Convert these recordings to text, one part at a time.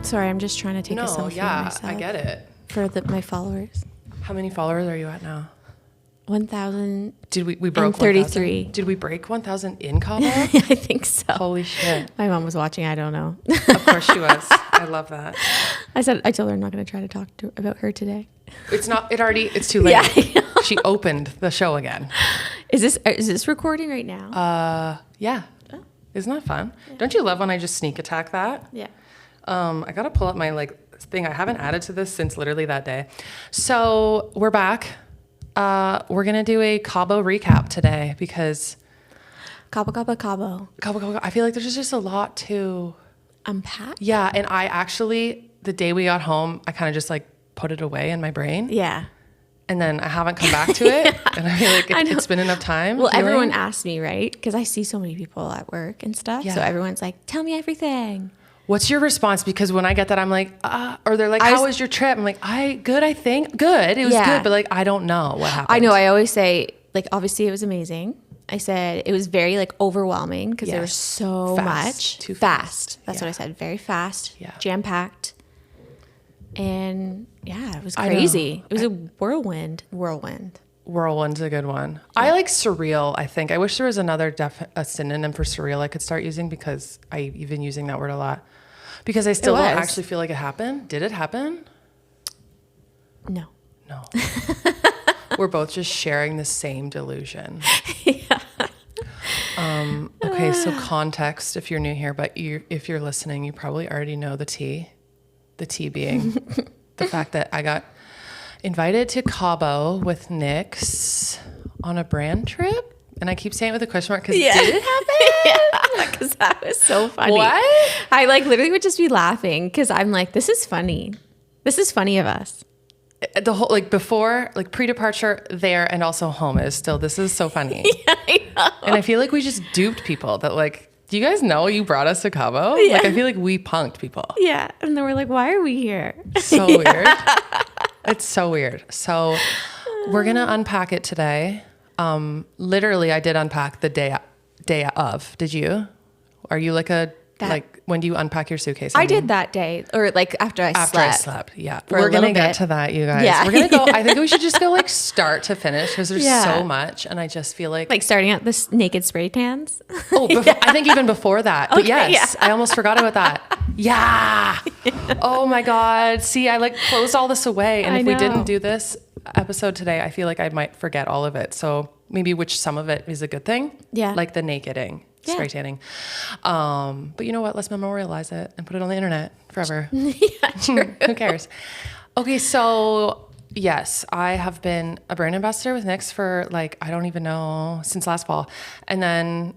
Sorry, I'm just trying to take a selfie of myself. I get it. For my followers. How many followers are you at now? 1,000. Did we broke 33. 1,000? Did we break 1,000 in Cabo? I think so. Holy shit. My mom was watching. I don't know. Of course she was. I love that. I told her I'm not going to try to talk about her today. It's too late. Yeah, she opened the show again. Is this recording right now? Yeah. Oh. Isn't that fun? Yeah. Don't you love when I just sneak attack that? Yeah. I got to pull up my thing. I haven't added to this since literally that day. So we're back. We're going to do a Cabo recap today because Cabo. I feel like there's just a lot to unpack. Yeah. And I actually, the day we got home, I kind of just put it away in my brain. Yeah. And then I haven't come back to it. Yeah. And I feel like it's been enough time. Well, everyone asked me, right? Because I see so many people at work and stuff. Yeah. So everyone's like, tell me everything. What's your response? Because when I get that, I'm like, or they're like, how was your trip? I'm like, good, I think. Good. It was good. But I don't know what happened. I know. I always say, obviously it was amazing. I said it was very overwhelming because there was so much. Too fast. That's what I said. Very fast. Yeah. Jam-packed. And it was crazy. It was a whirlwind. Whirlwind's a good one. Yeah. I like surreal, I think. I wish there was another a synonym for surreal I could start using because I've been using that word a lot. Because I still don't actually feel like it happened. Did it happen? No. We're both just sharing the same delusion. Yeah. Okay, so context if you're new here, but if you're listening, you probably already know the tea. The tea being the fact that I got invited to Cabo with Knix on a brand trip. And I keep saying it with a question mark because did it happen? Yeah, because that was so funny. What? I literally would just be laughing because I'm like, this is funny. This is funny of us. The whole before, pre-departure there and also home is still, this is so funny. Yeah, I know. And I feel like we just duped people that do you guys know you brought us to Cabo? Yeah. I feel like we punked people. Yeah. And then we're like, why are we here? So weird. It's so weird. So we're going to unpack it today. Literally, I did unpack the day of. Did you? Are you when do you unpack your suitcase? I did that day or after I slept. Yeah. We're going to get to that, you guys. Yeah. We're going to go. I think we should just go start to finish because there's so much. And I just feel like starting at the naked spray tans. I think even before that. But yes, I almost forgot about that. Yeah. Oh my God. See, I closed all this away. And if we didn't do this episode today, I feel like I might forget all of it. So maybe some of it is a good thing. Yeah. Like the nakeding. Spray tanning. But you know what? Let's memorialize it and put it on the internet forever. Yeah, true. Who cares? Okay, so yes, I have been a brand ambassador with Knix for I don't even know, since last fall. And then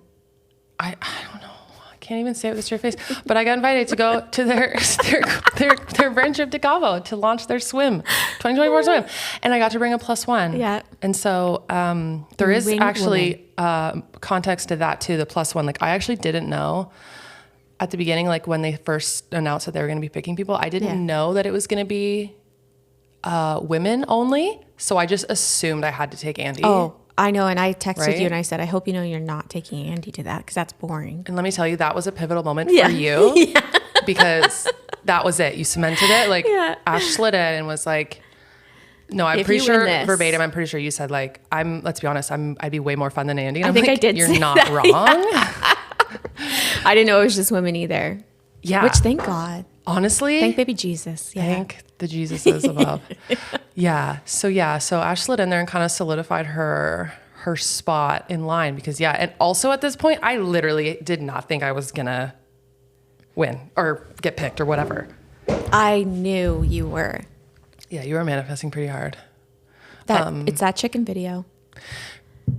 I don't know. I can't even say it with a straight face, but I got invited to go to their brand trip to Cabo to launch their 2024 swim. And I got to bring a +1. Yeah. And so there is actually context to that too, the +1. I actually didn't know at the beginning, when they first announced that they were going to be picking people, I didn't know that it was going to be women only. So I just assumed I had to take Andy. Oh, I know. And I texted you and I said, I hope you know you're not taking Andy to that because that's boring. And let me tell you, that was a pivotal moment for you because that was it. You cemented it. Ash slid in and was like, no, I'm pretty sure verbatim. I'm pretty sure you said let's be honest, I'd be way more fun than Andy. And I think I did. You're not wrong. I didn't know it was just women either. Yeah. Which thank God. Honestly. Thank baby Jesus. Yeah. Thank the Jesuses above. Yeah. So Ash slid in there and kind of solidified her spot in line because and also at this point, I literally did not think I was gonna win or get picked or whatever. I knew you were. Yeah, you were manifesting pretty hard. It's that chicken video.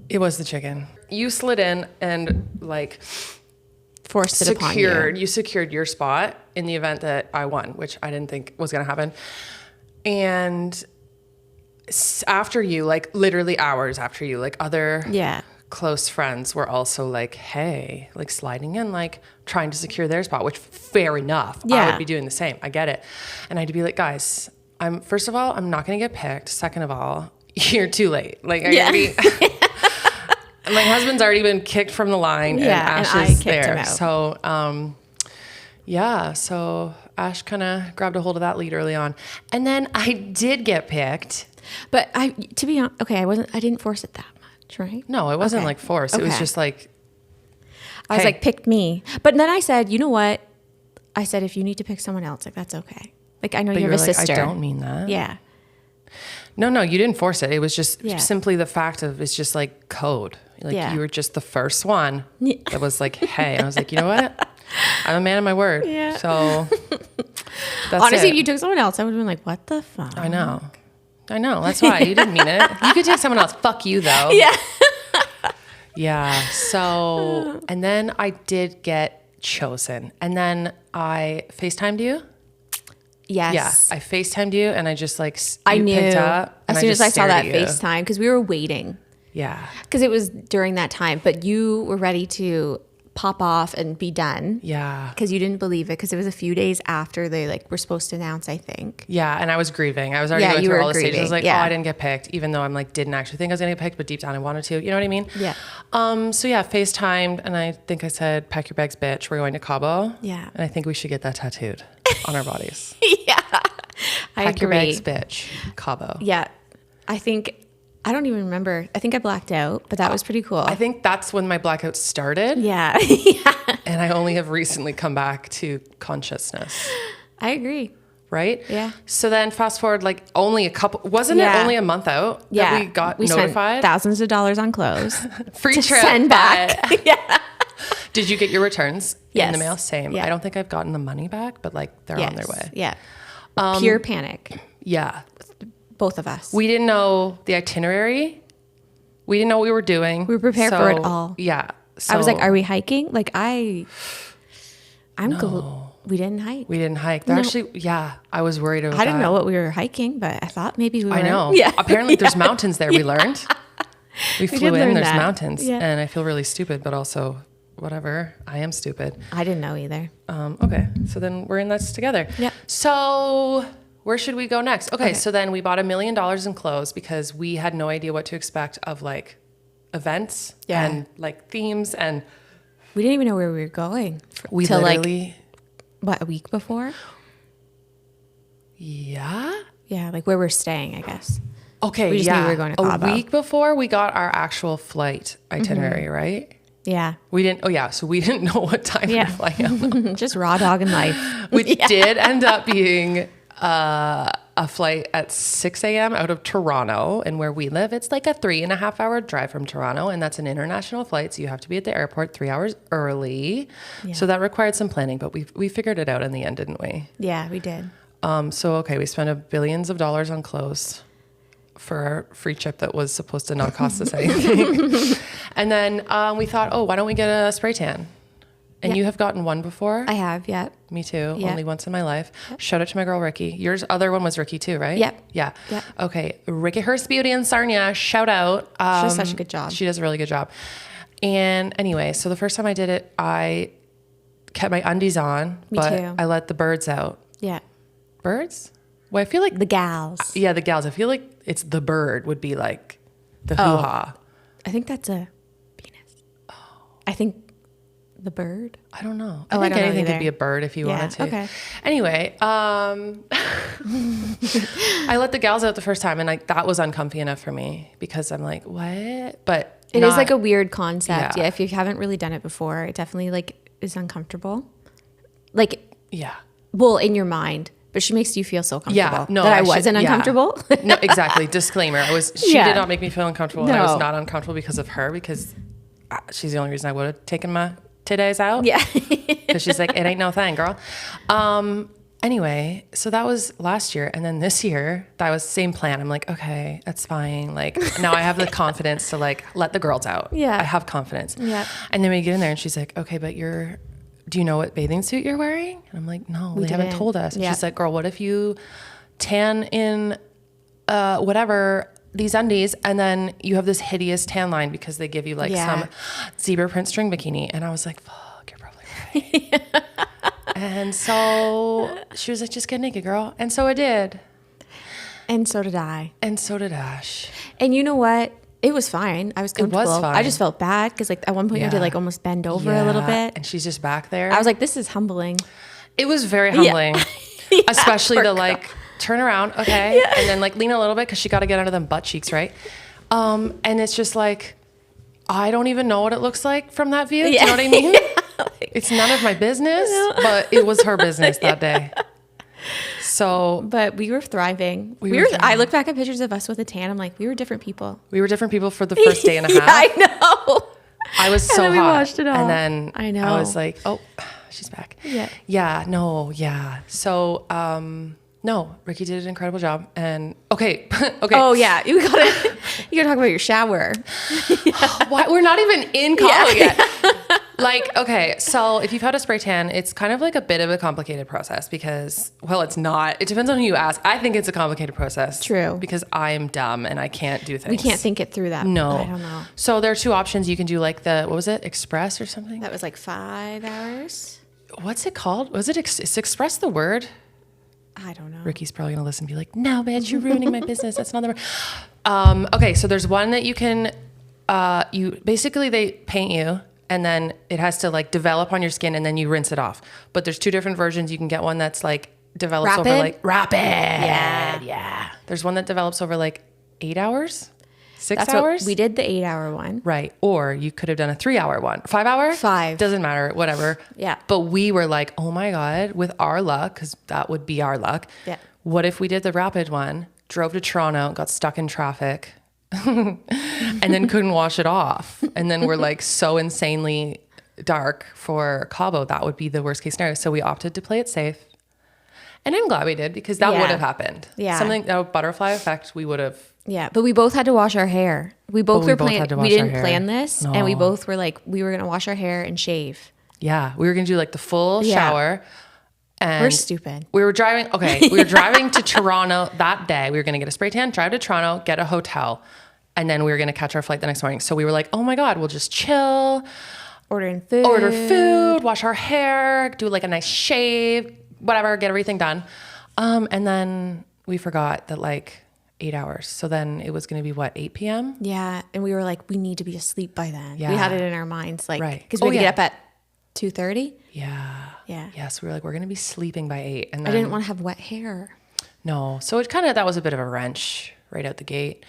It was the chicken. You slid in and forced it upon you. You secured your spot in the event that I won, which I didn't think was going to happen. And after you, literally hours after you, other close friends were also hey, sliding in, trying to secure their spot, which fair enough. I would be doing the same. I get it. And I had to be guys, first of all, I'm not going to get picked. Second of all, you're too late. My husband's already been kicked from the line and Ash is there. So, so Ash kind of grabbed a hold of that lead early on. And then I did get picked. But to be honest, okay, I didn't force it that much, right? No, it wasn't like forced. It was just like, I was like, pick me. But then I said, you know what? I said, if you need to pick someone else, like, that's okay. Like, I know you have a sister. I don't mean that. Yeah. No, you didn't force it. It was just simply the fact of, it's just like code. Like you were just the first one that was like, hey. And I was like, you know what? I'm a man of my word. Yeah. So that's honestly, it. if you took someone else, I would have been like, what the fuck? I know. That's why. You didn't mean it. You could take someone else. Fuck you, though. Yeah. Yeah. So, and then I did get chosen. And then I FaceTimed you. Yes. Yeah. I FaceTimed you and I just like, I knew. Picked up as soon as I saw that FaceTime, because we were waiting. Yeah. Because it was during that time, but you were ready to pop off and be done. Yeah. Because you didn't believe it, because it was a few days after they like were supposed to announce, I think. Yeah. And I was grieving. I was already going through all the stages. I was like, oh, I didn't get picked, even though I'm like, didn't actually think I was going to get picked, but deep down I wanted to. You know what I mean? Yeah. So yeah, FaceTimed, and I think I said, pack your bags, bitch. We're going to Cabo. Yeah. And I think we should get that tattooed on our bodies. Yeah. Pack your bags, bitch. Cabo. Yeah. I don't even remember. I think I blacked out, but that was pretty cool. I think that's when my blackout started. Yeah. Yeah. And I only have recently come back to consciousness. I agree. Right? Yeah. So then fast forward like only it only a month out that we got notified? Spent thousands of dollars on clothes. Free to trip. Send back. Yeah. Did you get your returns in the mail? Same. Yeah. I don't think I've gotten the money back, but like they're on their way. Yeah. Pure panic. Yeah. Both of us. We didn't know the itinerary. We didn't know what we were doing. We were prepared for it all. Yeah. So I was like, are we hiking? Like we didn't hike. We didn't hike. Actually, I was worried about that. I didn't know what we were hiking, but I thought maybe we were. I know. Yeah. Apparently there's mountains there, we learned. We flew in, there's mountains. Yeah. And I feel really stupid, but also whatever. I am stupid. I didn't know either. Okay. So then we're in this together. Yeah. So where should we go next? Okay. So then we bought $1 million in clothes because we had no idea what to expect of like events and like themes, and we didn't even know where we were going. We literally a week before? Yeah. Yeah, like where we're staying, I guess. Okay, we just knew we were going to Cabo. A week before we got our actual flight itinerary, right? Yeah. We didn't, so we didn't know what time we were flying out. Just raw dogging life. Which did end up being a flight at 6 a.m. out of Toronto. And where we live, it's like a 3.5 hour drive from Toronto. And that's an international flight. So you have to be at the airport 3 hours early. Yeah. So that required some planning, but we figured it out in the end, didn't we? Yeah, we did. So we spent billions of dollars on clothes for our free trip that was supposed to not cost us anything. And then we thought, why don't we get a spray tan? And you have gotten one before? I have, yeah. Me too. Yeah. Only once in my life. Shout out to my girl, Ricky. Yours other one was Ricky too, right? Yep. Yeah. Yep. Okay. Ricky Hurst Beauty in Sarnia. Shout out. She does such a good job. She does a really good job. And anyway, so the first time I did it, I kept my undies on. Me too. I let the birds out. Yeah. Birds? Well, I feel like the gals. Yeah, the gals. I feel like it's the bird would be like the hoo-ha. I think that's a penis. Oh. I think the bird. I don't know. I think anything could be a bird if you wanted to. Okay. Anyway, I let the gals out the first time, and that was uncomfy enough for me because I'm like, what? But it is like a weird concept. Yeah. If you haven't really done it before, it definitely like is uncomfortable. Like well, in your mind. But she makes you feel so comfortable. Yeah, no, that I wasn't uncomfortable. No, exactly. Disclaimer: she did not make me feel uncomfortable, and I was not uncomfortable because of her. Because she's the only reason I would have taken my titties out. Yeah, because she's like, it ain't no thing, girl. Anyway, so that was last year, and then this year that was the same plan. I'm like, okay, that's fine. Like now I have the confidence to like let the girls out. Yeah, I have confidence. Yeah, and then we get in there, and she's like, okay, but do you know what bathing suit you're wearing? And I'm like, no, they haven't told us. And she's like, girl, what if you tan in these undies and then you have this hideous tan line because they give you like some zebra print string bikini? And I was like, fuck, you're probably right. And so she was like, just get naked, girl. And so I did. And so did I. And so did Ash. And you know what? It was fine. I was comfortable. It was fine. I just felt bad because like at one point I did like almost bend over a little bit. And she's just back there. I was like, this is humbling. It was very humbling, especially the like turn around, okay, and then like lean a little bit because she got to get under them butt cheeks, right? And it's just like, I don't even know what it looks like from that view. Do you know what I mean? It's none of my business, but it was her business that day. So, but we were thriving. I look back at pictures of us with a tan. I'm like, we were different people. We were different people for the first day and a half. I know. I was so hot. We watched it all. And then I know. I was like, oh, she's back. Yeah. Yeah. No. Yeah. So, no, Ricky did an incredible job. And okay. Oh yeah. You gotta talk about your shower. Why? We're not even in Cabo yet. Like, okay, so if you've had a spray tan, it's kind of like a bit of a complicated process because, well, it's not. It depends on who you ask. I think it's a complicated process. True. Because I'm dumb and I can't do things. We can't think it through that. No. I don't know. So there are two options. You can do like what was it? Express or something? That was like 5 hours. What's it called? Was it, is Express the word? I don't know. Ricky's probably going to listen and be like, no, bitch, you're ruining my business. That's not the word. Okay, so there's one that you can, basically they paint you. And then it has to like develop on your skin and then you rinse it off. But there's 2 different versions. You can get one that's like develops over like rapid. Yeah. There's one that develops over like 8 hours, 6 hours. We did the 8-hour one. Right. Or you could have done a 3-hour one. 5 hour? 5. Doesn't matter. Whatever. Yeah. But we were like, oh my God, with our luck, because that would be our luck. Yeah. What if we did the rapid one, drove to Toronto, got stuck in traffic, and then couldn't wash it off. And then we're like so insanely dark for Cabo. That would be the worst case scenario. So we opted to play it safe. And I'm glad we did because that would have happened. Yeah. Something, that butterfly effect, we would have. Yeah. But we both had to wash our hair. We both were planning. We didn't plan this. No. And we both were like, we were going to wash our hair and shave. Yeah. We were going to do like the full shower. And we're stupid. We were driving. Okay. We were driving to Toronto that day. We were going to get a spray tan, drive to Toronto, get a hotel. And then we were going to catch our flight the next morning. So we were like, oh my God, we'll just chill. Order food, wash our hair, do like a nice shave, whatever, get everything done. And then we forgot that like 8 hours. So then it was going to be what, 8 p.m.? Yeah. And we were like, we need to be asleep by then. Yeah. We had it in our minds. Like, because we had to get up at 2:30. Yeah. Yeah. Yeah. So we were like, we're going to be sleeping by 8. And then, I didn't want to have wet hair. No. So it that was a bit of a wrench right out the gate.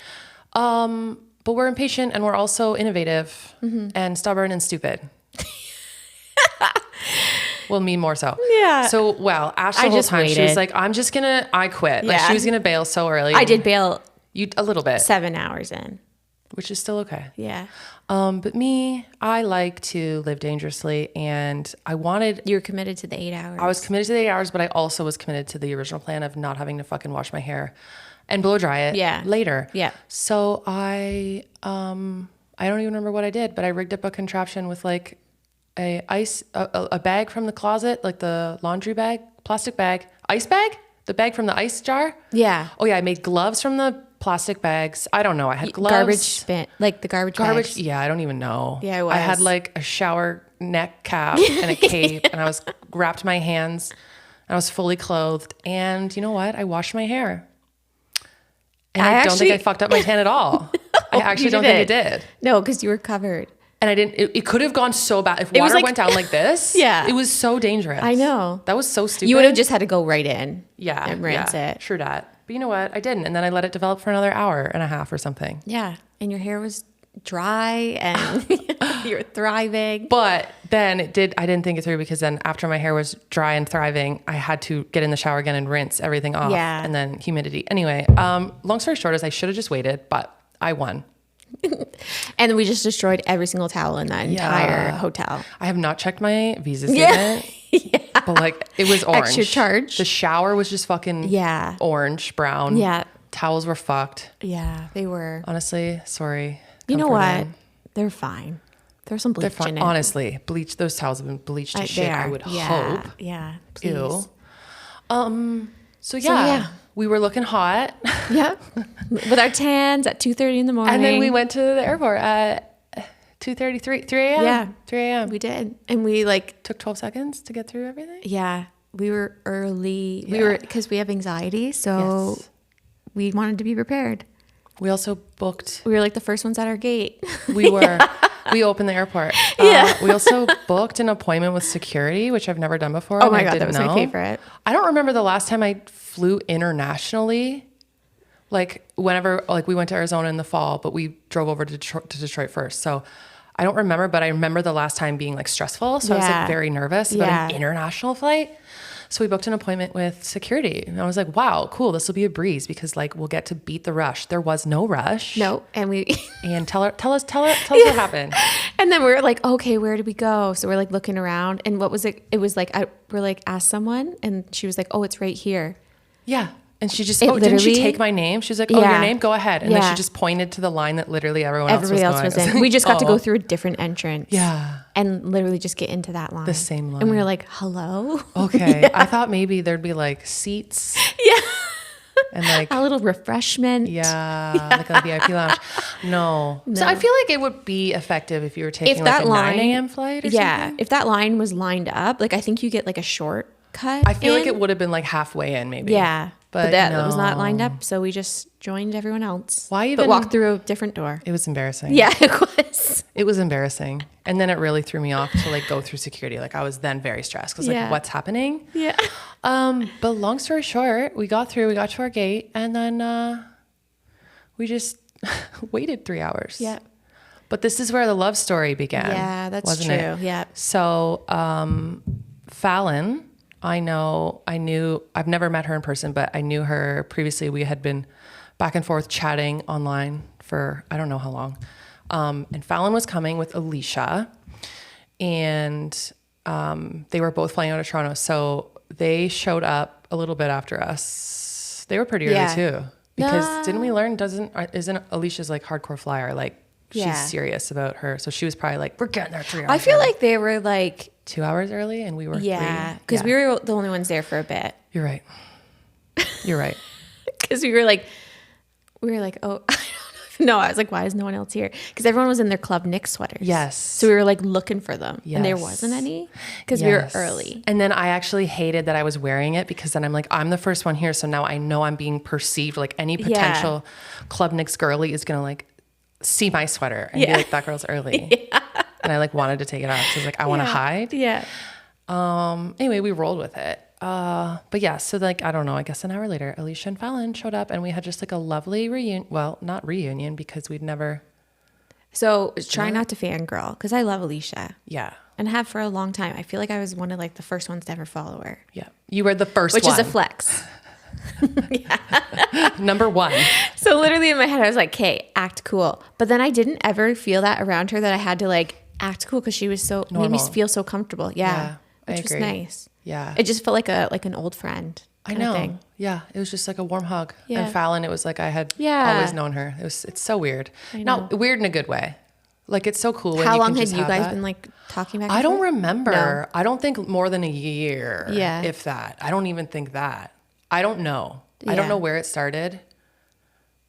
But we're impatient and we're also innovative and stubborn and stupid. Well, me more so. Yeah. So, Ash the whole time, she was like, I quit. Like she was going to bail so early. I did bail. A little bit. 7 hours in. Which is still okay. Yeah. But me, I like to live dangerously and I wanted. You were committed to the 8 hours. I was committed to the 8 hours, but I also was committed to the original plan of not having to fucking wash my hair and blow dry it later. Yeah. So I don't even remember what I did, but I rigged up a contraption with like a bag from the closet, like the laundry bag, plastic bag, ice bag, the bag from the ice jar. Yeah. Oh yeah. I made gloves from the plastic bags. I don't know. I had gloves. Garbage bin, like the garbage bags. Yeah. I don't even know. Yeah, it was. I had like a shower neck cap and a cape and I was wrapped my hands and I was fully clothed. And you know what? I washed my hair. And I don't think I fucked up my tan at all. I actually don't think I did. No, because you were covered. And I didn't, it could have gone so bad. If water went down like this, it was so dangerous. I know. That was so stupid. You would have just had to go right in. Yeah. And rinse it. True that. But you know what? I didn't. And then I let it develop for another hour and a half or something. Yeah. And your hair was dry and you were thriving. But then I didn't think it through because then after my hair was dry and thriving, I had to get in the shower again and rinse everything off. Yeah. And then humidity. Anyway, long story short is I should have just waited, but I won. And then we just destroyed every single towel in that entire hotel. I have not checked my visa statement. Yeah. But like it was orange. Extra charge. The shower was just fucking orange, brown. Yeah. Towels were fucked. Yeah, they were. Honestly, sorry. You know what? They're fine. There's some bleach in it. Honestly, bleach. Those towels have been bleached to shit. I would hope. Yeah. Please. Ew. So yeah, we were looking hot. Yeah. With our tans at 2:30 in the morning. And then we went to the airport at 2:33, 3 a.m. Yeah. 3 a.m. We did. And we took 12 seconds to get through everything. Yeah. We were early. Yeah. Because we have anxiety. So we wanted to be prepared. We also booked. We were like the first ones at our gate. We were. We opened the airport. We also booked an appointment with security, which I've never done before. Oh my God, that was my favorite. I don't remember the last time I flew internationally. Like whenever, like we went to Arizona in the fall, but we drove over to Detroit first. So I don't remember, but I remember the last time being like stressful. So I was like very nervous about an international flight. So we booked an appointment with security and I was like, wow, cool. This will be a breeze because like we'll get to beat the rush. There was no rush. No. And tell us what happened. And then we were like, okay, where did we go? So we're like looking around and what was it? It was like, we're like, ask someone. And she was like, oh, it's right here. Yeah. And she just, didn't she take my name? She was like, oh, your name? Go ahead. And then she just pointed to the line that literally everybody else was in. We just got to go through a different entrance. Yeah. And literally just get into that line. The same line. And we were like, hello? Okay. Yeah. I thought maybe there'd be like seats. Yeah. And like a little refreshment. Yeah. Like a VIP lounge. No. So I feel like it would be effective if you were taking like a 9 a.m. flight or something. If that line was lined up, like I think you get like a shortcut. I feel like it would have been like halfway in maybe. Yeah. But that was not lined up, so we just joined everyone else. Why even? But walked through a different door. It was embarrassing. Yeah, it was. It was embarrassing. And then it really threw me off to like go through security. Like I was then very stressed because like what's happening? Yeah. But long story short, we got to our gate and then we just waited 3 hours. Yeah. But this is where the love story began. Yeah, that's true. It? Yeah. So Fallon, I've never met her in person, but I knew her previously. We had been back and forth chatting online for, I don't know how long. And Fallon was coming with Alicia and they were both flying out of Toronto. So they showed up a little bit after us. They were pretty early too, because didn't we learn, isn't Alicia's like hardcore flyer? Like she's serious about her. So she was probably like, we're getting there 3 hours. I feel like they were like 2 hours early and we were 3. Because we were the only ones there for a bit. You're right. You're right. Because we were like, oh, I don't know. No, I was like, why is no one else here? Because everyone was in their Club Knix sweaters. Yes. So we were like looking for them. Yes. And there wasn't any because we were early. And then I actually hated that I was wearing it because then I'm like, I'm the first one here. So now I know I'm being perceived. Like any potential Club Knix girly is going to like see my sweater and be like, that girl's early. And I like wanted to take it off. So I was like, I want to hide. Yeah. Anyway, we rolled with it. But yeah, so like, I don't know, I guess an hour later, Alicia and Fallon showed up and we had just like a lovely reunion. Well, not reunion because we'd never. So try not to fangirl because I love Alicia. Yeah. And have for a long time. I feel like I was one of like the first ones to ever follow her. Yeah. You were the first one. Which is a flex. Number 1. So literally in my head, I was like, okay, act cool. But then I didn't ever feel that around her that I had to like act cool because she was so, made me feel so comfortable. Yeah. Which was nice. Yeah. It just felt like an old friend. I know. Thing. Yeah. It was just like a warm hug. Yeah. And Fallon, it was like I had always known her. It's so weird. Not weird in a good way. Like it's so cool. When How you long can had just you have guys that. been like talking back? I don't remember. No. I don't think more than a year. Yeah. If that. I don't even think that. I don't know. Yeah. I don't know where it started.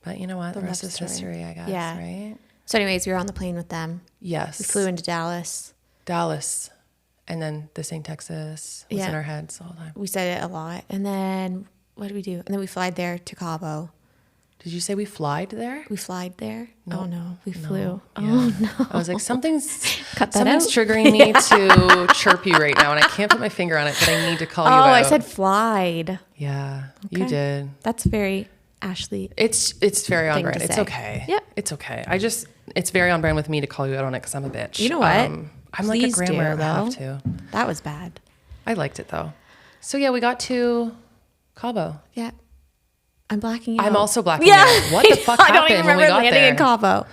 But you know what? The rest is history, I guess. Yeah. Right? So anyways, we were on the plane with them. Yes. We flew into Dallas. And then the St. Texas was in our heads the whole time. We said it a lot. And then what did we do? And then we flied there to Cabo. Did you say we flied there? We flied there? No. Oh no, we flew. Yeah. Oh no. I was like, something's something's triggering me to chirp you right now. And I can't put my finger on it, but I need to call you out. Oh, I said flied. Yeah, you did. That's very Ashley. It's very on brand. It's okay. Yep. It's okay. It's very on brand with me to call you out on it because I'm a bitch. You know what? I'm like a grammar. I have to. That was bad. I liked it though. So yeah, we got to Cabo. Yeah. I'm blacking out. I'm also blacking out. What the fuck happened I don't even remember landing in Cabo.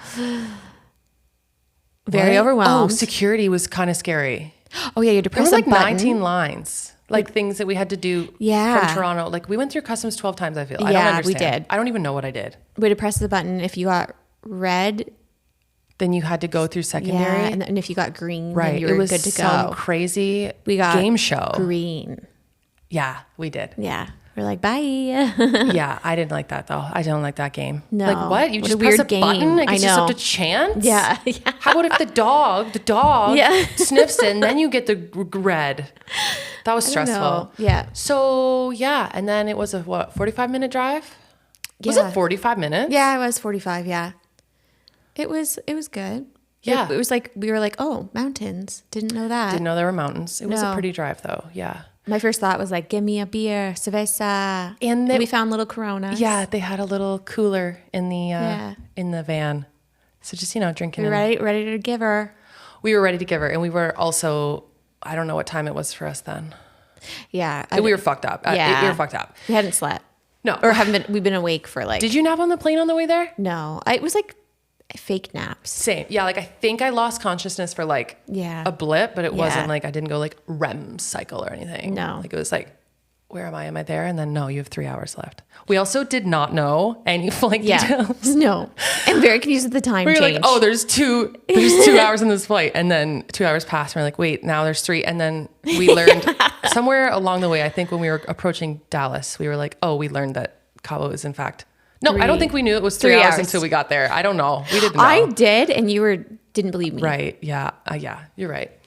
Very overwhelmed. Oh, security was kind of scary. Oh yeah, you had to press there was a like button. 19 lines. Like things that we had to do from Toronto. Like we went through customs 12 times, I feel. I don't understand. We did. I don't even know what I did. We had to press the button. If you got red, then you had to go through secondary. Yeah, and if you got green, then you were good to go. Some crazy game show. Green. Yeah, we did. Yeah. We're like, bye. Yeah, I didn't like that though. I don't like that game. No. Like what? You just press a button? Like it's just up to chance? Yeah. How about if the dog sniffs it and then you get the red? That was stressful. Yeah. So yeah, and then it was a 45-minute drive? Was it 45 minutes? Yeah, it was 45, yeah. It was good. Yeah. It was like, we were like, oh, mountains. Didn't know that. Didn't know there were mountains. It was a pretty drive though. Yeah. My first thought was like, give me a beer, cerveza. And we found little Coronas. Yeah. They had a little cooler in the van. So just, drinking. We were ready to give her. We were ready to give her. And we were also, I don't know what time it was for us then. Yeah. We were fucked up. Yeah. We were fucked up. We hadn't slept. No. Or we've been awake for like. Did you nap on the plane on the way there? No. It was like fake naps. Same. Yeah. Like I think I lost consciousness for like a blip, but it wasn't like I didn't go like REM cycle or anything. No. Like it was like, where am I? Am I there? And then no, you have 3 hours left. We also did not know any flight details. No. I'm very confused with the time change. We were like, oh, there's 2 hours in this flight. And then 2 hours passed. And we're like, wait, now there's 3. And then we learned somewhere along the way, I think when we were approaching Dallas, we were like, oh, we learned that Cabo is in fact. No, I don't think we knew it was 3 hours until we got there. I don't know. We didn't know. I did. And you didn't believe me. Right. Yeah. Yeah. You're right.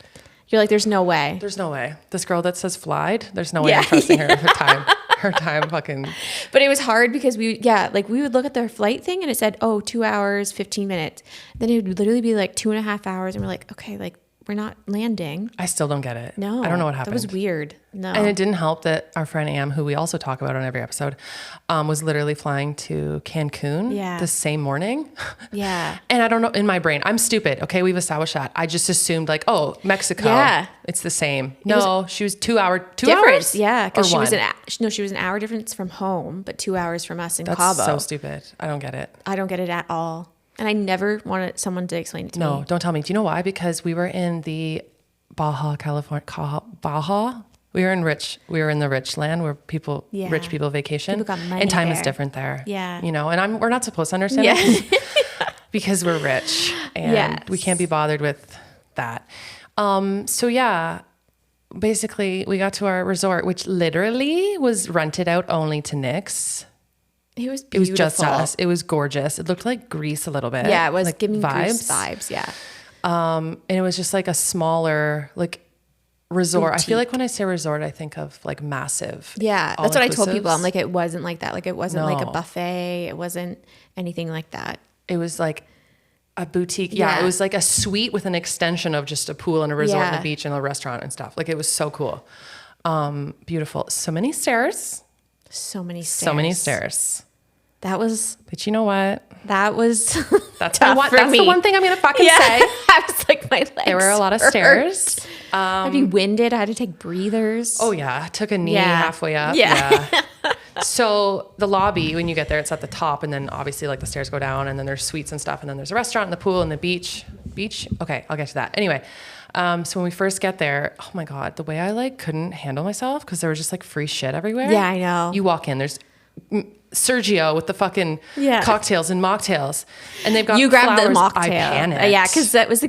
You're like, there's no way. There's no way. This girl that says flied, there's no way I'm trusting her. Her time fucking. But it was hard because we would look at their flight thing and it said, 2 hours, 15 minutes. Then it would literally be like 2.5 hours. And we're like, okay, like we're not landing. I still don't get it. No. I don't know what happened. That was weird. No. And it didn't help that our friend Am, who we also talk about on every episode, was literally flying to Cancun the same morning. Yeah. And I don't know, in my brain, I'm stupid. Okay, we've established that. I just assumed like, oh, Mexico. Yeah. It's the same. No, she was 2 hours. Yeah, because she was an hour difference from home, but 2 hours from us in Cabo. That's so stupid. I don't get it. I don't get it at all. And I never wanted someone to explain it to me. No, don't tell me. Do you know why? Because we were in the Baja, California. Baja? We were in the rich land where rich people vacation. People got money and time there. is different there. Yeah. And we're not supposed to understand it because we're rich and we can't be bothered with that. So yeah, basically we got to our resort, which literally was rented out only to Knix. It was beautiful. It was just us. It was gorgeous. It looked like Greece a little bit. Yeah, it was like giving Greece vibes. Yeah. And it was just like a smaller like resort. Boutique. I feel like when I say resort, I think of like massive. Yeah, that's what I told people. I'm like, it wasn't like that. Like it wasn't like a buffet. It wasn't anything like that. It was like a boutique. Yeah, it was like a suite with an extension of just a pool and a resort and a beach and a restaurant and stuff. Like it was so cool. Beautiful. So many stairs. So many stairs. That was. But you know what? That's that's tough for me. The one thing I'm gonna fucking say. I was like, my legs. There were a lot of stairs. I'd be winded. I had to take breathers. Oh yeah, took a knee halfway up. Yeah. So the lobby, when you get there, it's at the top, and then obviously like the stairs go down, and then there's suites and stuff, and then there's a restaurant and the pool and the beach. Okay, I'll get to that. Anyway. So when we first get there, oh my God, the way I like couldn't handle myself because there was just like free shit everywhere. Yeah, I know. You walk in, there's Sergio with the fucking cocktails and mocktails, and they've got you grabbed flowers. The mocktail. I panicked. Yeah, because it was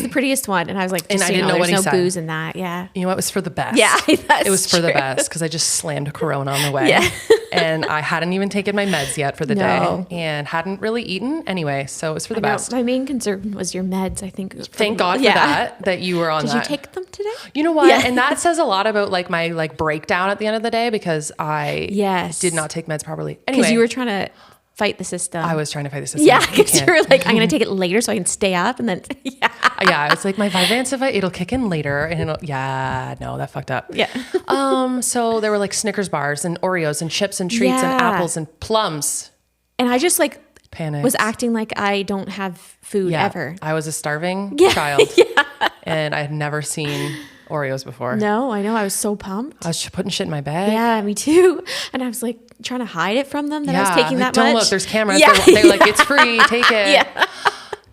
the prettiest one, and I was like, and I didn't know what he said. There's no booze in that. Yeah, you know, it was for the best. Yeah, it was for the best because I just slammed a Corona on the way. Yeah. And I hadn't even taken my meds yet for the day and hadn't really eaten anyway. So it was for the best. My main concern was your meds, I think. Thank God for that you were on that. Did you take them today? You know what? Yeah. And that says a lot about like my like breakdown at the end of the day because I did not take meds properly. Anyway. Because you were trying to fight the system. I was trying to fight the system. Yeah, because you were like, I'm going to take it later so I can stay up. And then, yeah, it's like my Vyvanse, it'll kick in later. And no, that fucked up. Yeah. So there were like Snickers bars and Oreos and chips and treats and apples and plums. And I just like panicked. Was acting like I don't have food ever. I was a starving child. And I had never seen Oreos before. No, I know. I was so pumped. I was putting shit in my bag. Yeah, me too. And I was like trying to hide it from them that I was taking that don't much. Look, there's cameras. Yeah. They're like, it's free. Take it.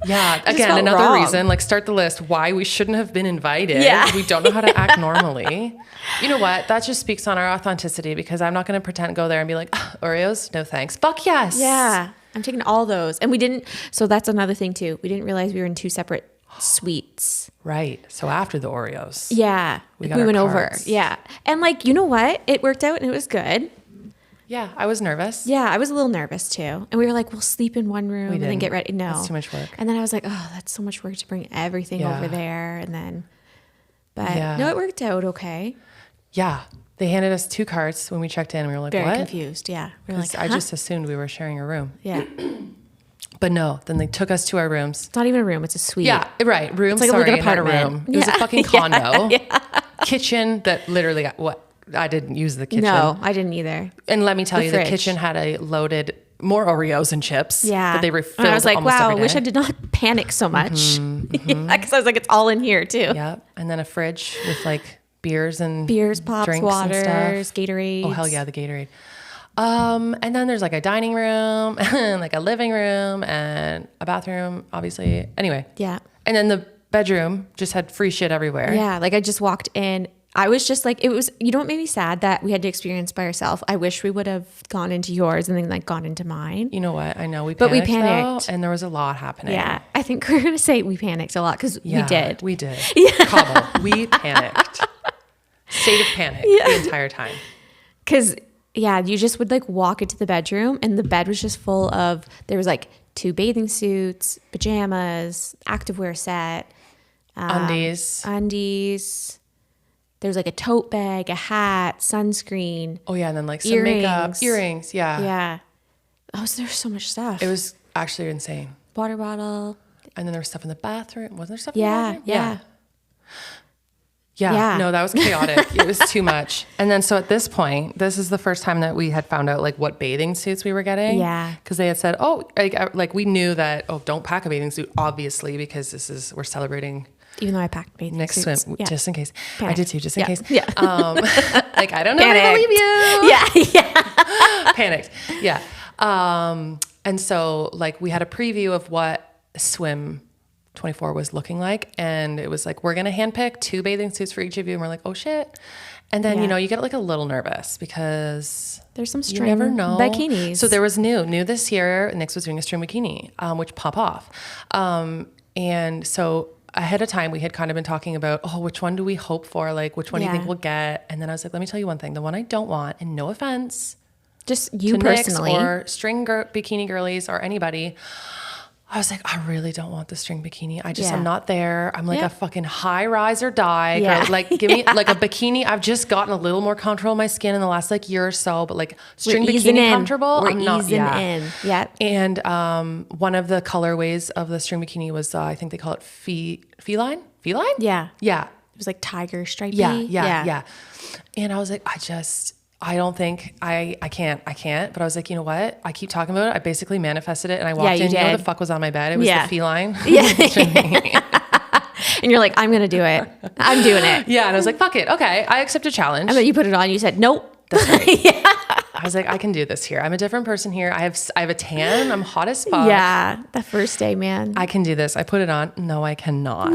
Yeah. Again, another reason, like start the list why we shouldn't have been invited. Yeah. We don't know how to act normally. You know what? That just speaks on our authenticity because I'm not going to pretend go there and be like, Oreos? No thanks. Fuck yes. Yeah. I'm taking all those. And we didn't. So that's another thing too. We didn't realize we were in 2 separate suites. Right. So after the Oreos. Yeah. We went over. Yeah. And like, you know what? It worked out and it was good. Yeah. I was nervous. Yeah. I was a little nervous too. And we were like, we'll sleep in one room and then get ready. No. That's too much work. And then I was like, oh, that's so much work to bring everything over there. And then, but no, it worked out okay. Yeah. They handed us 2 carts when we checked in. We were like, Very what? confused. Yeah. We were like, I just assumed we were sharing a room. Yeah. But no, then they took us to our rooms. It's not even a room. It's a suite. Yeah, right. Room, it's like sorry, a apartment. Room. It was a fucking condo. Kitchen that literally, I didn't use the kitchen. No, I didn't either. And let me tell you, fridge. the kitchen had a loaded, more Oreos and chips. Yeah. That they refilled and I was like, wow, I every wish day. I did not panic so much. Because I was like, it's all in here too. Yeah. And then a fridge with like beers, pops, drinks waters, and stuff. Gatorade. Oh, hell yeah, the Gatorade. And then there's like a dining room and like a living room and a bathroom, obviously. Anyway. Yeah. And then the bedroom just had free shit everywhere. Yeah. Like I just walked in. I was just like, you know what made me sad? That we had to experience by ourselves. I wish we would have gone into yours and then like gone into mine. You know what? I know we panicked though, and there was a lot happening. Yeah. I think we're going to say we panicked a lot because we did. We did. Yeah. Cabo, we panicked. State of panic the entire time. Because you just would like walk into the bedroom and the bed was just full of, there was like 2 bathing suits, pajamas, activewear set, undies. There's like a tote bag, a hat, sunscreen. Oh yeah, and then like some makeup, earrings. Yeah. Yeah. Oh, so there's so much stuff. It was actually insane. Water bottle. And then there was stuff in the bathroom. Wasn't there stuff in the bathroom? Yeah. No, that was chaotic. It was too much. And then so at this point, this is the first time that we had found out like what bathing suits we were getting. Yeah. Because they had said, like we knew that, don't pack a bathing suit, obviously, because we're celebrating. Even though I packed bathing Knix suits. swim, just in case. I did too, just in case. Yeah. Like, I don't know where to leave you. Yeah. Panicked. Yeah. And so like we had a preview of what swim 24 was looking like. And it was like, we're going to handpick 2 bathing suits for each of you. And we're like, oh shit. And then, you get like a little nervous because there's some string you never know. bikinis. So there was new this year. Knix was doing a string bikini, which pop off. And so ahead of time, we had kind of been talking about, which one do we hope for? Like, which one do you think we'll get? And then I was like, let me tell you one thing. The one I don't want, and no offense, just you personally, Knix or string bikini girlies or anybody, I was like, I really don't want the string bikini. I'm not there. I'm like a fucking high rise or die. Yeah. Girl. Like, give me like a bikini. I've just gotten a little more comfortable in my skin in the last like year or so, but like string bikini comfortable. I'm not in. Yeah. And one of the colorways of the string bikini was, I think they call it feline? Yeah. Yeah. It was like tiger stripey. Yeah. And I was like, I don't think I can't. But I was like, you know what? I keep talking about it. I basically manifested it and I walked in. You know what the fuck was on my bed? It was the feline. Yeah. And you're like, I'm going to do it. I'm doing it. Yeah. And I was like, fuck it. Okay. I accept a challenge. And then you put it on. You said, nope. That's right. I was like, I can do this here. I'm a different person here. I have a tan. I'm hot as fuck. Yeah. The first day, man. I can do this. I put it on. No, I cannot.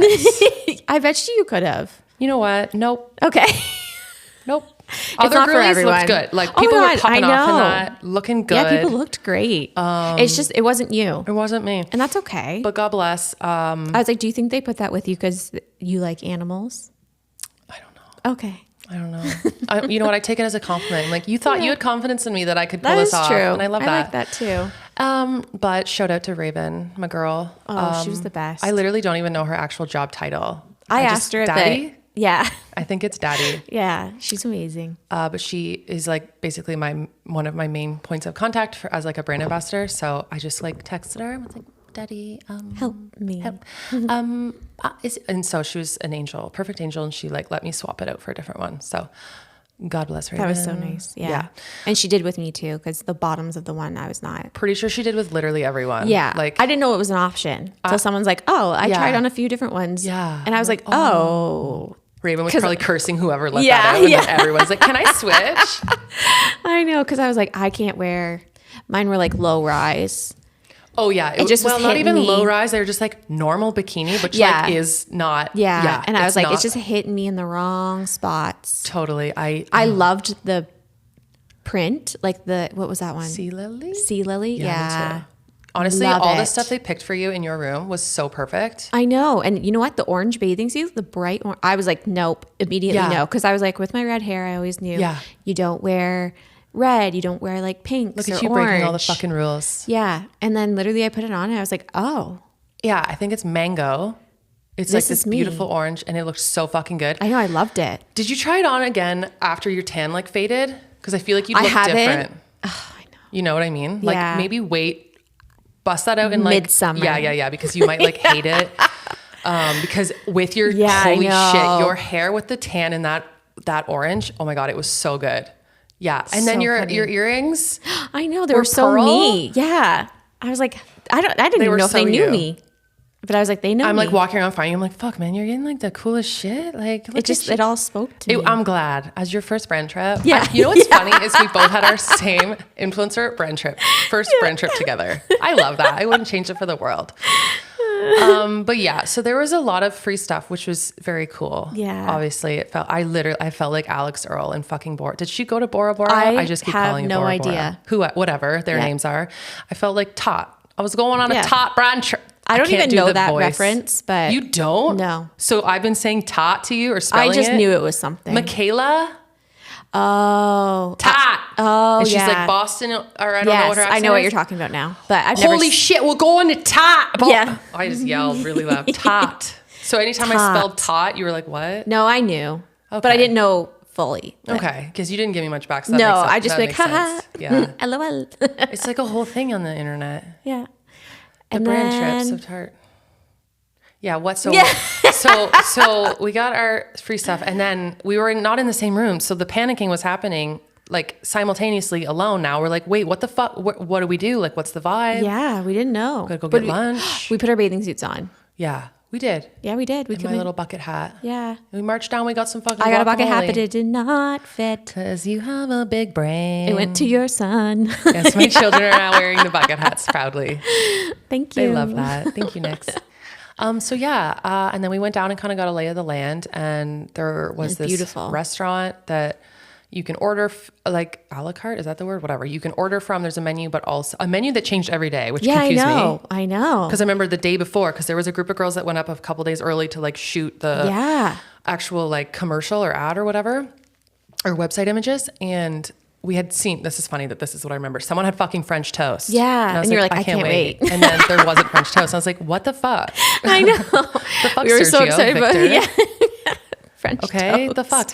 I bet you could have. You know what? Nope. Okay. Nope. Other not girlies looked good. Like people were popping off in that, looking good. Yeah, people looked great. It's just, it wasn't you. It wasn't me. And that's okay. But God bless. I was like, do you think they put that with you because you like animals? I don't know. Okay. I don't know. You know what? I take it as a compliment. Like you thought you had confidence in me that I could pull this off. That is true. And I love that. I like that too. But shout out to Raven, my girl. Oh, she was the best. I literally don't even know her actual job title. I asked her Daddy? Yeah. I think it's Daddy. Yeah. She's amazing. But she is like basically one of my main points of contact as like a brand ambassador. So I just like texted her and was like, Daddy, help me. Help. And so she was an angel, perfect angel. And she like let me swap it out for a different one. So God bless her. That was so nice. Yeah. And she did with me too, because the bottoms of the one I was not. Pretty sure she did with literally everyone. Yeah. Like I didn't know it was an option. So someone's like, I tried on a few different ones. Yeah. And I was like, oh. Raven was probably cursing whoever let that out. And then everyone's like, can I switch? I know. Because I was like, I can't wear. Mine were like low rise. Oh yeah. It just was not even me. low rise. They were just like normal bikini, which like is not. Yeah. And I was like, it's just hitting me in the wrong spots. Totally. I loved the print. Like what was that one? Sea Lily? Sea Lily. Yeah. Honestly, all the stuff they picked for you in your room was so perfect. I know. And you know what? The orange bathing suit, the bright orange. I was like, nope, immediately no. Because I was like, with my red hair, I always knew you don't wear red. You don't wear like pinks Look at you orange. breaking all the fucking rules. Yeah. And then literally I put it on and I was like, oh. Yeah, I think it's mango. It's like this beautiful orange and it looked so fucking good. I know. I loved it. Did you try it on again after your tan like faded? Because I feel like you look different. Oh, I know. You know what I mean? Yeah. Like maybe wait bust that out in like midsummer. Yeah. Because you might like hate it. Because with your holy shit, your hair with the tan and that orange. Oh my God, it was so good. Yeah. And then your earrings. I know, they were so me. Yeah. I was like, I didn't even know if they knew me. But I was like, they know me. I'm like walking around finding. I'm like, fuck, man, you're getting like the coolest shit. Like it all spoke to me. I'm glad. As your first brand trip. Yeah. You know what's funny is we both had our same influencer brand trip. First brand trip together. I love that. I wouldn't change it for the world. But yeah, so there was a lot of free stuff, which was very cool. Yeah. Obviously, I felt like Alex Earl in fucking Bora. Did she go to Bora Bora? I just keep calling it Bora Bora. I have no idea. Whatever their names are. I felt like Tot. I was going on a Tot brand trip. I don't even know that reference, but you don't? No. So I've been saying Tot to you or spelling it? I just knew it was something. Michaela? Oh. Tot. And she's like Boston, or I don't know what her accent is. I know what you're talking about now. But I've Holy shit, we're going to Tot. Yeah. I just yelled really loud. Tot. So anytime I spelled Tot, you were like, what? No, I knew. Okay. But I didn't know fully. Okay. Because you didn't give me much back. So no, I just like, haha. Yeah. LOL. It's like a whole thing on the internet. Yeah. The brand trips of Tarte. Yeah, so we got our free stuff and then we were not in the same room. So the panicking was happening like simultaneously alone now. We're like, wait, what the fuck? What do we do? Like, what's the vibe? Yeah, we didn't know. Gotta go get lunch. We put our bathing suits on. Yeah, we did. Yeah, we did. My little bucket hat. Yeah. We marched down, we got some fucking I got a bucket hat, but it did not fit. Because you have a big brain. It went to your son. Yes, my children are now wearing the bucket hats proudly. Thank you. They love that. Thank you, Knix. And then we went down and kind of got a lay of the land, and there was this beautiful restaurant that you can order like a la carte. Is that the word? Whatever. You can order from. There's a menu, but also a menu that changed every day, which confused me. I know. Because I remember the day before, because there was a group of girls that went up a couple days early to like shoot the actual like commercial or ad or whatever, or website images. And we had seen, this is funny that this is what I remember. Someone had fucking French toast. Yeah. And you're like, I can't wait. And then there wasn't French toast. I was like, what the fuck? I know. The fuck, we were Sergio, so excited about it. Yeah. French toast. The fuck.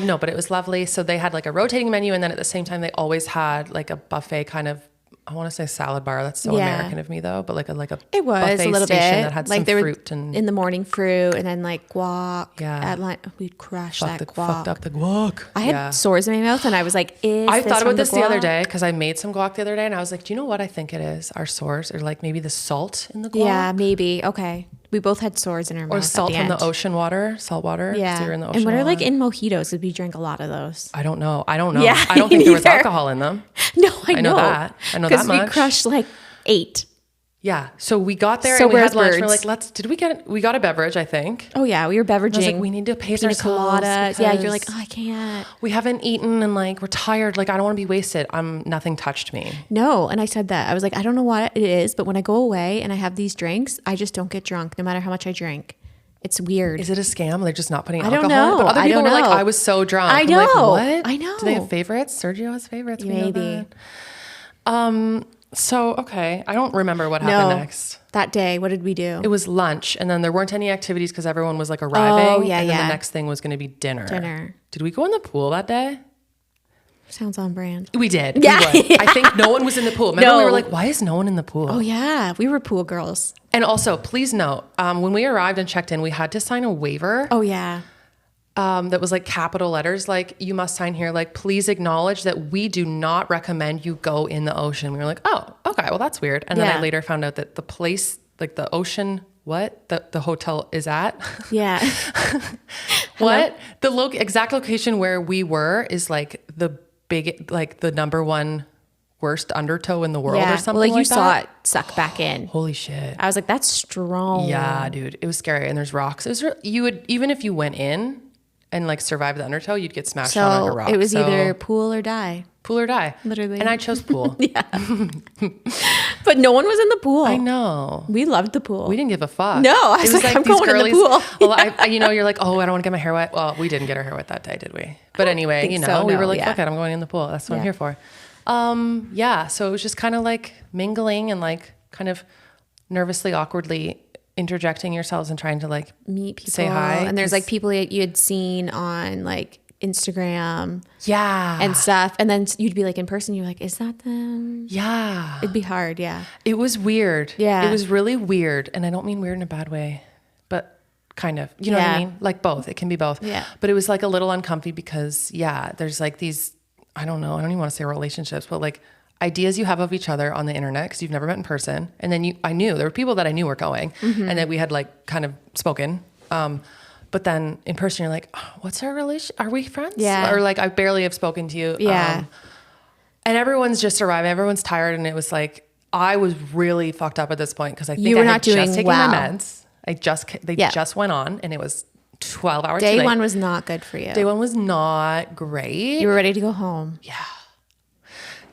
No, but it was lovely. So they had like a rotating menu. And then at the same time, they always had like a buffet kind of, I want to say salad bar. That's so American of me though. But like a it was buffet a little station bit that had like some fruit and in the morning fruit and then like guac. Yeah. At lunch, we'd crush that guac. Fucked up the guac. I had sores in my mouth and I was like, I thought about this the other day because I made some guac the other day and I was like, do you know what I think it is? Our sores or like maybe the salt in the guac. Yeah, maybe. Okay. We both had sores in our mouth. Or salt from the ocean water, salt water. Yeah. So you're in the ocean and what are water. like in mojitos? Because we drank a lot of those. I don't know. Yeah, I don't think neither. there was alcohol in them. No, I know that. I know that much. Because we crushed like 8. Yeah. So we got there and we had lunch. We're like, we got a beverage, I think. Oh yeah. We were beveraging. I was like, we need to pace ourselves. Yeah. You're like, oh, I can't. We haven't eaten and like, we're tired. Like, I don't want to be wasted. Nothing touched me. No. And I said that. I was like, I don't know what it is, but when I go away and I have these drinks, I just don't get drunk no matter how much I drink. It's weird. Is it a scam? They're just not putting alcohol in? I don't know. But other people were like, I was so drunk. I know. Like, what? I know. Do they have favorites? Sergio has favorites. Maybe. So, okay. I don't remember what happened next. That day, what did we do? It was lunch, and then there weren't any activities because everyone was like arriving. Oh, yeah, and then the next thing was going to be dinner. Did we go in the pool that day? Sounds on brand. We did. Yeah. I think no one was in the pool. Remember, we were like, why is no one in the pool? Oh, yeah. We were pool girls. And also, please note, when we arrived and checked in, we had to sign a waiver. Oh, yeah. That was like capital letters, like you must sign here, like please acknowledge that we do not recommend you go in the ocean. We were like, oh, okay, well that's weird. And then I later found out that the place, like the ocean, the hotel is at. Yeah. What? The exact location where we were is like the number one worst undertow in the world or something like that. Well, you saw it suck back in. Holy shit. I was like, that's strong. Yeah, dude. It was scary. And there's rocks. You would, even if you went in and like survived the undertow, you'd get smashed on like a rock. It was either pool or die. Pool or die. Literally. And I chose pool. Yeah. But no one was in the pool. I know. We loved the pool. We didn't give a fuck. No, I was like, I'm going in the pool. Well, you're like, oh, I don't want to get my hair wet. Well, we didn't get our hair wet that day, did we? But anyway, we were like, fuck it, I'm going in the pool. That's what I'm here for. So it was just kind of like mingling and like kind of nervously, awkwardly interjecting yourselves and trying to like meet people, say hi. And there's like people you had seen on like Instagram. Yeah. And stuff. And then you'd be like in person, you're like, is that them? Yeah. It'd be hard. Yeah. It was weird. Yeah. It was really weird. And I don't mean weird in a bad way, but kind of, you know what I mean? Like both. It can be both. Yeah. But it was like a little uncomfy because there's like these, I don't know, I don't even want to say relationships, but like ideas you have of each other on the internet because you've never met in person. And then I knew there were people that I knew were going and that we had like kind of spoken. But then in person, you're like, oh, what's our relation? Are we friends? Yeah. Or like, I barely have spoken to you. Yeah. And everyone's just arrived. Everyone's tired. And it was like, I was really fucked up at this point because I think you were I had not doing just taken well. my meds. They just went on and it was 12 hours Day too late. one was not good for you. Day one was not great. You were ready to go home. Yeah.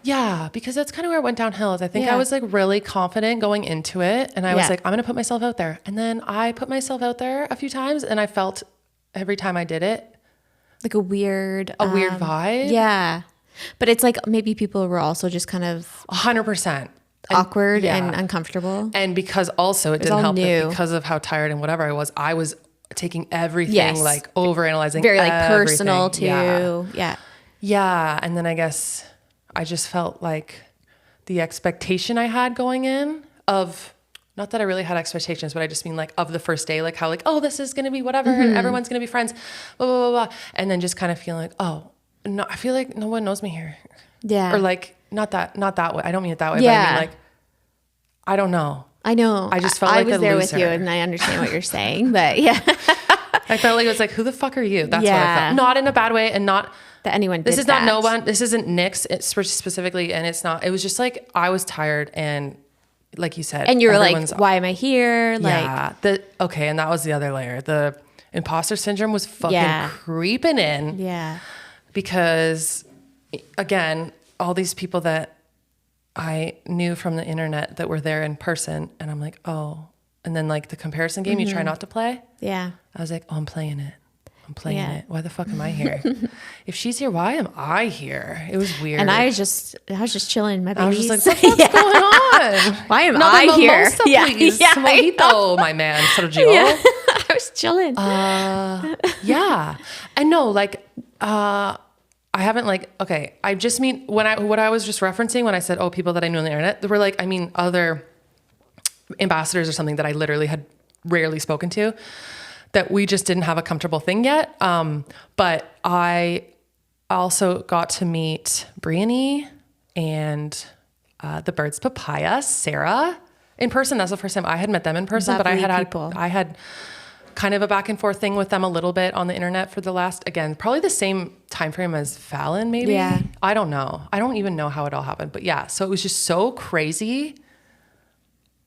Yeah, because that's kind of where it went downhill. Is I think I was like really confident going into it. And I was like, I'm going to put myself out there. And then I put myself out there a few times and I felt every time I did it. Like a weird vibe. Yeah. But it's like maybe people were also just kind of 100%. awkward and uncomfortable. And because also it didn't help that because of how tired and whatever I was taking everything like overanalyzing. Very like personal too. Yeah. Yeah. And then I guess I just felt like the expectation I had going in of, not that I really had expectations, but I just mean like of the first day, like how like, oh, this is going to be whatever. And everyone's going to be friends, blah, blah, blah, blah. And then just kind of feeling like, oh, no, I feel like no one knows me here. Yeah. Or like, not that way. I don't mean it that way, but I mean like, I don't know. I know. I just felt I like was a there loser. with you and I understand what you're saying, but yeah. I felt like it was like, who the fuck are you? That's what I felt. Not in a bad way and not that anyone did This is not no one. This isn't Knix specifically. And it's not, it was just like, I was tired and like you said. And you were like, why am I here? Yeah. Okay. And that was the other layer. The imposter syndrome was fucking creeping in. Yeah. Because again, all these people that I knew from the internet that were there in person. And I'm like, oh. And then like the comparison game you try not to play. Yeah. I was like, oh, I'm playing it. It. Why the fuck am I here? If she's here, why am I here? It was weird. And I was just chilling, my baby. I was just like, what the fuck's going on? Why am I here? Please. Mojito, my man, Sergio. Yeah. I was chilling. Yeah. And no, like, I haven't like, okay. I just mean what I was just referencing when I said, oh, people that I knew on the internet, there were like, I mean, other ambassadors or something that I literally had rarely spoken to, that we just didn't have a comfortable thing yet. But I also got to meet Brianny and the Bird's Papaya, Sarah, in person. That's the first time I had met them in person. Lovely but I had kind of a back and forth thing with them a little bit on the internet for the last, again, probably the same time frame as Fallon, maybe. Yeah. I don't know. I don't even know how it all happened. But yeah, so it was just so crazy.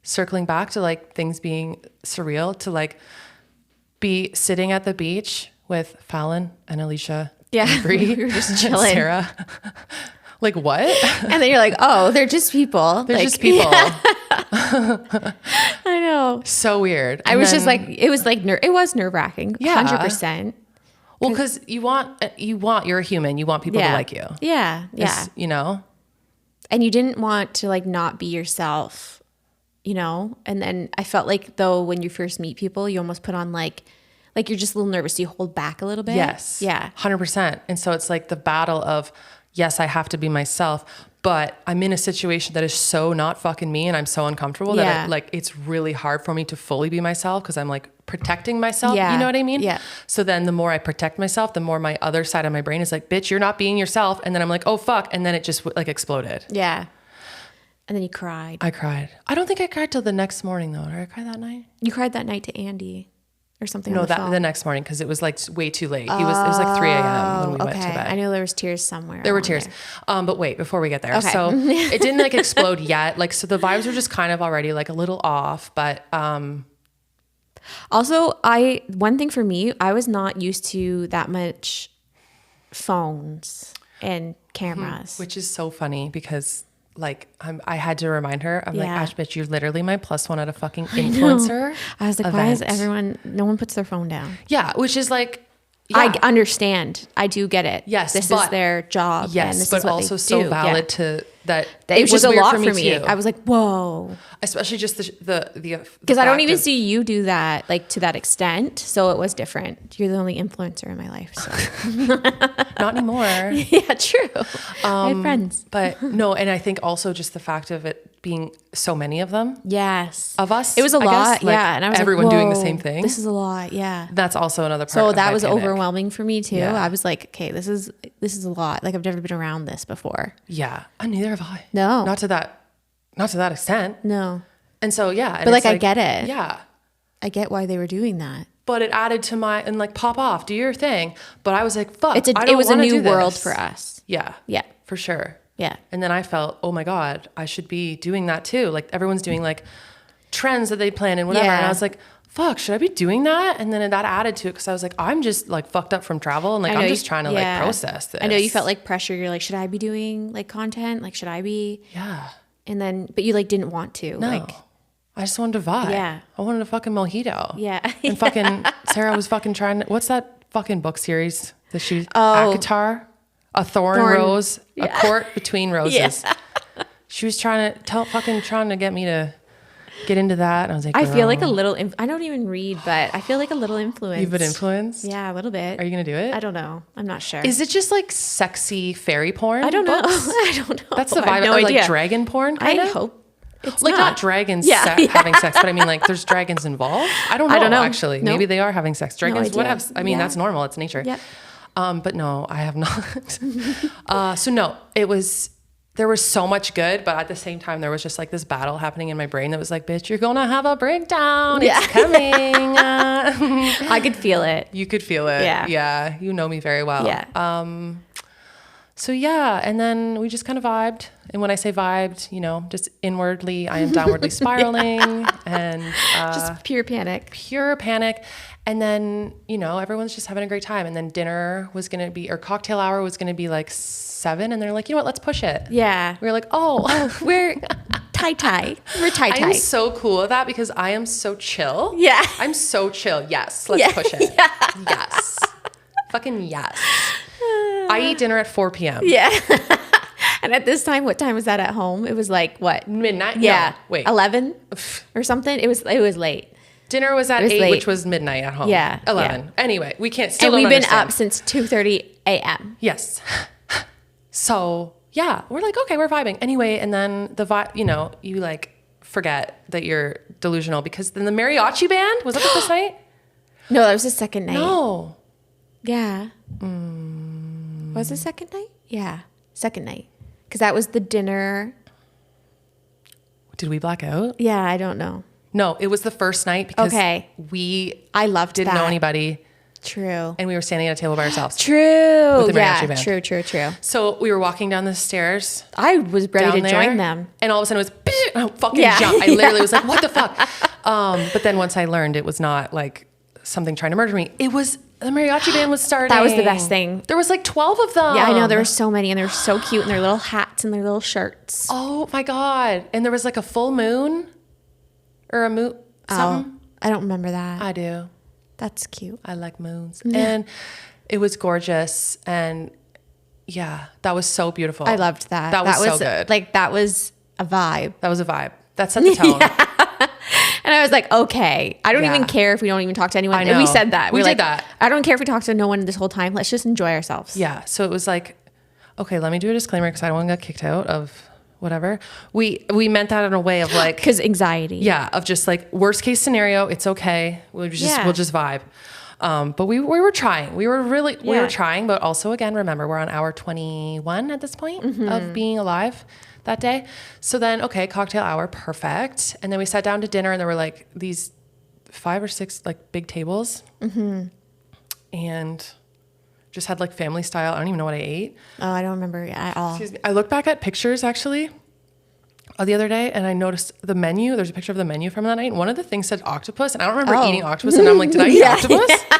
Circling back to like things being surreal, to like be sitting at the beach with Fallon and Alicia. Yeah. And Bree, we were just chilling. Sarah. Like what? And then you're like, oh, they're just people. They're just people. Yeah. I know. So weird. I was just like, it was like, it was nerve wracking. Yeah. 100%. Well, because you're a human. You want people to like you. Yeah. Yeah. You know? And you didn't want to like not be yourself, you know? And then I felt like though, when you first meet people, you almost put on like you're just a little nervous. You hold back a little bit. Yes. Yeah. 100%. And so it's like the battle of, yes, I have to be myself, but I'm in a situation that is so not fucking me and I'm so uncomfortable that it's really hard for me to fully be myself because I'm like protecting myself. Yeah. You know what I mean? Yeah. So then the more I protect myself, the more my other side of my brain is like, bitch, you're not being yourself. And then I'm like, oh fuck. And then it just like exploded. Yeah. And then you cried. I cried. I don't think I cried till the next morning though. Did I cry that night? You cried that night to Andy or something. No, the next morning because it was like way too late. It was like 3 a.m. when we went to bed. I know there was tears somewhere. There were tears. But wait, before we get there. Okay. So it didn't like explode yet. Like, so the vibes were just kind of already like a little off, but, also one thing for me, I was not used to that much phones and cameras. which is so funny because like I had to remind her, I'm like, Ash, bitch, you're literally my +1 at a fucking influencer. I was like, why is no one puts their phone down? Yeah. Which is like, I understand. I do get it. Yes. This is their job. Yes. And this but is what also they so do. valid to that it was just a weird lot for me. too. I was like, whoa. Especially just the because I don't even see you do that like to that extent. So it was different. You're the only influencer in my life. So not anymore. Yeah, true. I have friends. But no, and I think also just the fact of it being so many of them. Yes. Of us. It was a lot. Guess, like, yeah. And I was everyone like, doing the same thing. This is a lot. Yeah. That's also another part. So of that my was panic. overwhelming for me too. Yeah. I was like, okay, this is a lot. Like I've never been around this before. Yeah. And neither have I. No. Not to that extent. No. And so, yeah. And but like, I get it. Yeah. I get why they were doing that. But it added to and like pop off, do your thing. But I was like, fuck, it was a new world for us. Yeah. Yeah. For sure. Yeah. And then I felt, oh my God, I should be doing that too. Like everyone's doing like trends that they plan and whatever. Yeah. And I was like, fuck, should I be doing that? And then that added to it because I was like, I'm just like fucked up from travel. And like, I'm just trying to like process this. I know you felt like pressure. You're like, should I be doing like content? Like, should I be? Yeah. And then, but you like didn't want to. No. Like, I just wanted to vibe. Yeah. I wanted a fucking mojito. Yeah. And fucking Sarah was fucking trying to, what's that fucking book series that she, Akatar? A thorn rose, a court between roses. Yeah. She was trying to get me to get into that. And I was like, I feel like a little, I don't even read, but I feel like a little influenced. You've been influenced? Yeah, a little bit. Are you going to do it? I don't know. I'm not sure. Is it just like sexy fairy porn? I don't know. books? I don't know. That's the vibe. I have no or idea. Like dragon porn kind of? I hope. It's like not dragons having sex, but I mean like there's dragons involved. I don't know actually. Nope. Maybe they are having sex. Dragons, whatever. I mean, that's normal. It's nature. Yep. But no, I have not. So no, there was so much good, but at the same time, there was just like this battle happening in my brain that was like, bitch, you're going to have a breakdown. It's coming. I could feel it. You could feel it. Yeah. Yeah. You know me very well. Yeah. So yeah, and then we just kind of vibed. And when I say vibed, just inwardly, I am downwardly spiraling and just pure panic. Pure panic. And then, everyone's just having a great time. And then dinner was going to be, or cocktail hour was going to be like 7. And they're like, you know what, let's push it. Yeah. We were like, we're tie. We're tie. I'm so cool with that because I am so chill. Yeah. I'm so chill. Yes. Let's push it. Yeah. Yes. Fucking yes. I eat dinner at 4 p.m. Yeah. And at this time, what time was that at home? It was like what? Midnight? Yeah. No, wait. 11 or something? It was late. Dinner was at 8, late. which was midnight at home. Yeah. 11. Yeah. Anyway, we can't And we've been up since 2:30 a.m. Yes. So, yeah, we're like, okay, we're vibing. Anyway, and then the vibe, you like forget that you're delusional because then the mariachi band, was that the first night? No, that was the second night. No. Yeah. Was it second night? Yeah. Second night. Because that was the dinner. Did we black out? Yeah, I don't know. No, it was the first night because I loved didn't that. know anybody. True. And we were standing at a table by ourselves. True. With the mariachi band. True. So we were walking down the stairs. I was ready to join them. And all of a sudden it was, I fucking jumped. I literally was like, what the fuck? But then once I learned it was not like something trying to murder me. It was, the mariachi band was starting. That was the best thing. There was like 12 of them. Yeah, I know. There were so many and they were so cute in their little hats and their little shirts. Oh my God. And there was like a full moon or a moon. Something. I don't remember that. I do. That's cute. I like moons. Yeah. And it was gorgeous. And yeah, that was so beautiful. I loved that. That was so good. Like, that was a vibe. That was a vibe. That set the tone. Yeah. And I was like, okay, I don't even care if we don't even talk to anyone. I know. And we said that. We did like, that. I don't care if we talk to no one this whole time. Let's just enjoy ourselves. Yeah. So it was like, okay, let me do a disclaimer because I don't want to get kicked out of whatever. We meant that in a way of like, because anxiety. Yeah, of just like worst case scenario, it's okay. We'll just vibe. But we were trying. We were trying. But also again, remember we're on hour 21 at this point of being alive that day. So then, okay, cocktail hour, perfect. And then we sat down to dinner, and there were like these 5 or 6 like big tables, and just had like family style. I don't even know what I ate. Oh, I don't remember at all. Excuse me. I looked back at pictures actually the other day, and I noticed the menu. There's a picture of the menu from that night. And one of the things said octopus, and I don't remember eating octopus. And I'm like, did I eat octopus? Yeah.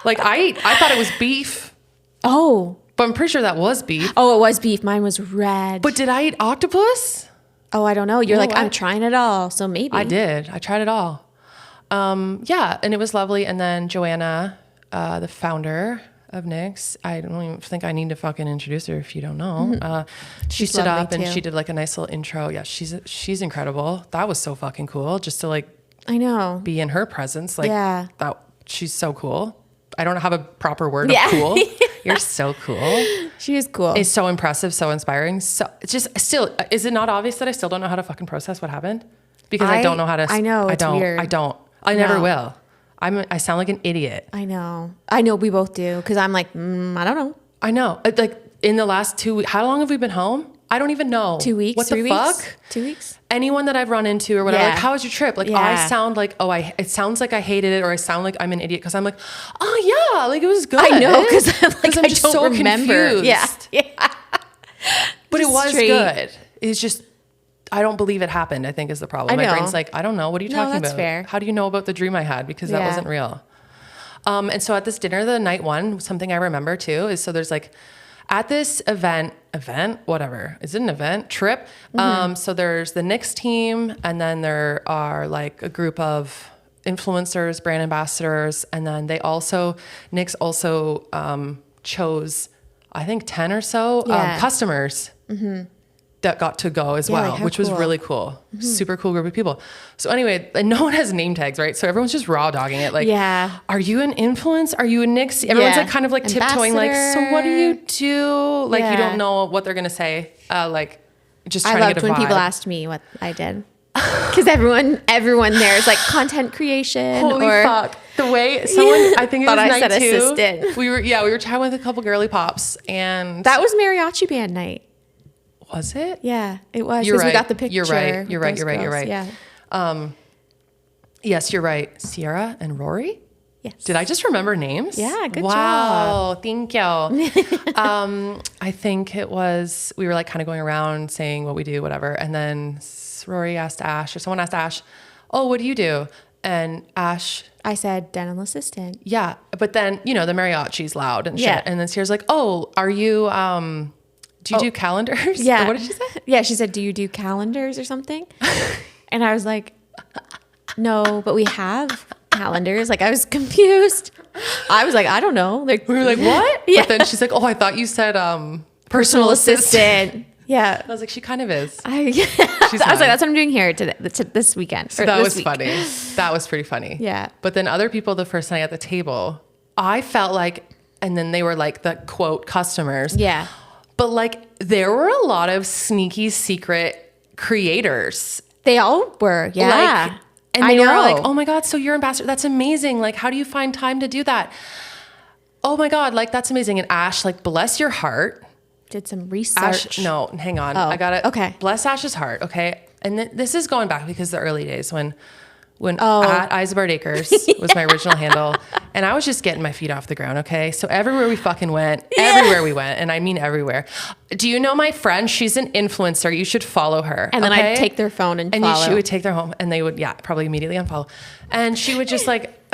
Like I thought it was beef. Oh, but I'm pretty sure that was beef. Oh, it was beef. Mine was red. But did I eat octopus? Oh, I don't know. You're like, I'm trying it all, so maybe. I did. I tried it all. Yeah, and it was lovely. And then Joanna, the founder of Knix. I don't even think I need to fucking introduce her if you don't know. She stood up and she did like a nice little intro. Yeah, she's incredible. That was so fucking cool. Just to like, I know, be in her presence. Like that, she's so cool. I don't have a proper word of cool. You're so cool. She is cool. It's so impressive, so inspiring. So it's just still, is it not obvious that I still don't know how to fucking process what happened? Because I don't know how to. I know. It's weird. I never will. I sound like an idiot. I know. We both do. Cause I'm like, I don't know. I know. Like in the last 2 weeks, how long have we been home? I don't even know. 2 weeks. What the fuck? 2 weeks. Anyone that I've run into or whatever, like, how was your trip? Like, I sound like, it sounds like I hated it, or I sound like I'm an idiot because I'm like, oh yeah, like it was good. I know, because I'm just so remember. Confused. Yeah. But it was good. It's just, I don't believe it happened, I think is the problem. My brain's like, I don't know. What are you talking about? Fair. How do you know about the dream I had? Because that wasn't real. And so at this dinner, the night one, something I remember too is, so there's like, at this event, whatever. Is it an event? Trip? So there's the Knix team, and then there are like a group of influencers, brand ambassadors, and then Knix also chose, I think 10 or so customers that got to go as well, which was really cool. Super cool group of people. So anyway, and no one has name tags, right? So everyone's just raw dogging it. Like, are you an influence? Are you a Knix? Everyone's like kind of like tiptoeing, like, so what do you do? Like, you don't know what they're going to say. Like, just trying to get a vibe. I loved when people asked me what I did. Because everyone there is like content creation. Holy fuck. The way someone, I think it was night two. Assistant. We were chatting with a couple girly pops, and that was mariachi band night. Was it? Yeah, it was. You're right. We got the picture. You're right. Yeah. Yes, you're right. Sierra and Rory. Yes. Did I just remember names? Yeah, good job. Wow, thank you. I think it was, we were like kind of going around saying what we do, whatever. And then Rory asked Ash, or someone asked Ash, oh, what do you do? And Ash, I said dental assistant. Yeah. But then, the mariachi's loud and shit. And then Sierra's like, oh, are you, do you do calendars? Yeah. Or what did she say? Yeah, she said, do you do calendars or something? And I was like, no, but we have calendars. Like, I was confused. I was like, I don't know. Like, we were like, what? Yeah. But then she's like, oh, I thought you said personal assistant. Yeah. I was like, she kind of is. I was like, that's what I'm doing here this weekend. So that was funny. That was pretty funny. Yeah. But then other people the first night at the table, I felt like, and then they were like the quote customers. Yeah. But like, there were a lot of sneaky secret creators. They all were. Yeah. And they were like, oh my God, so you're ambassador. That's amazing. Like, how do you find time to do that? Oh my God, like, that's amazing. And Ash, like, bless your heart. Did some research. No, hang on. I got it. Okay. Bless Ash's heart. Okay. And this is going back because the early days when at Isabard Acres was my original handle, and I was just getting my feet off the ground. Okay. So everywhere we fucking went, everywhere we went, and I mean everywhere. Do you know my friend? She's an influencer. You should follow her. And then I'd take their phone and follow. She would take their home, and they would, probably immediately unfollow. And she would just like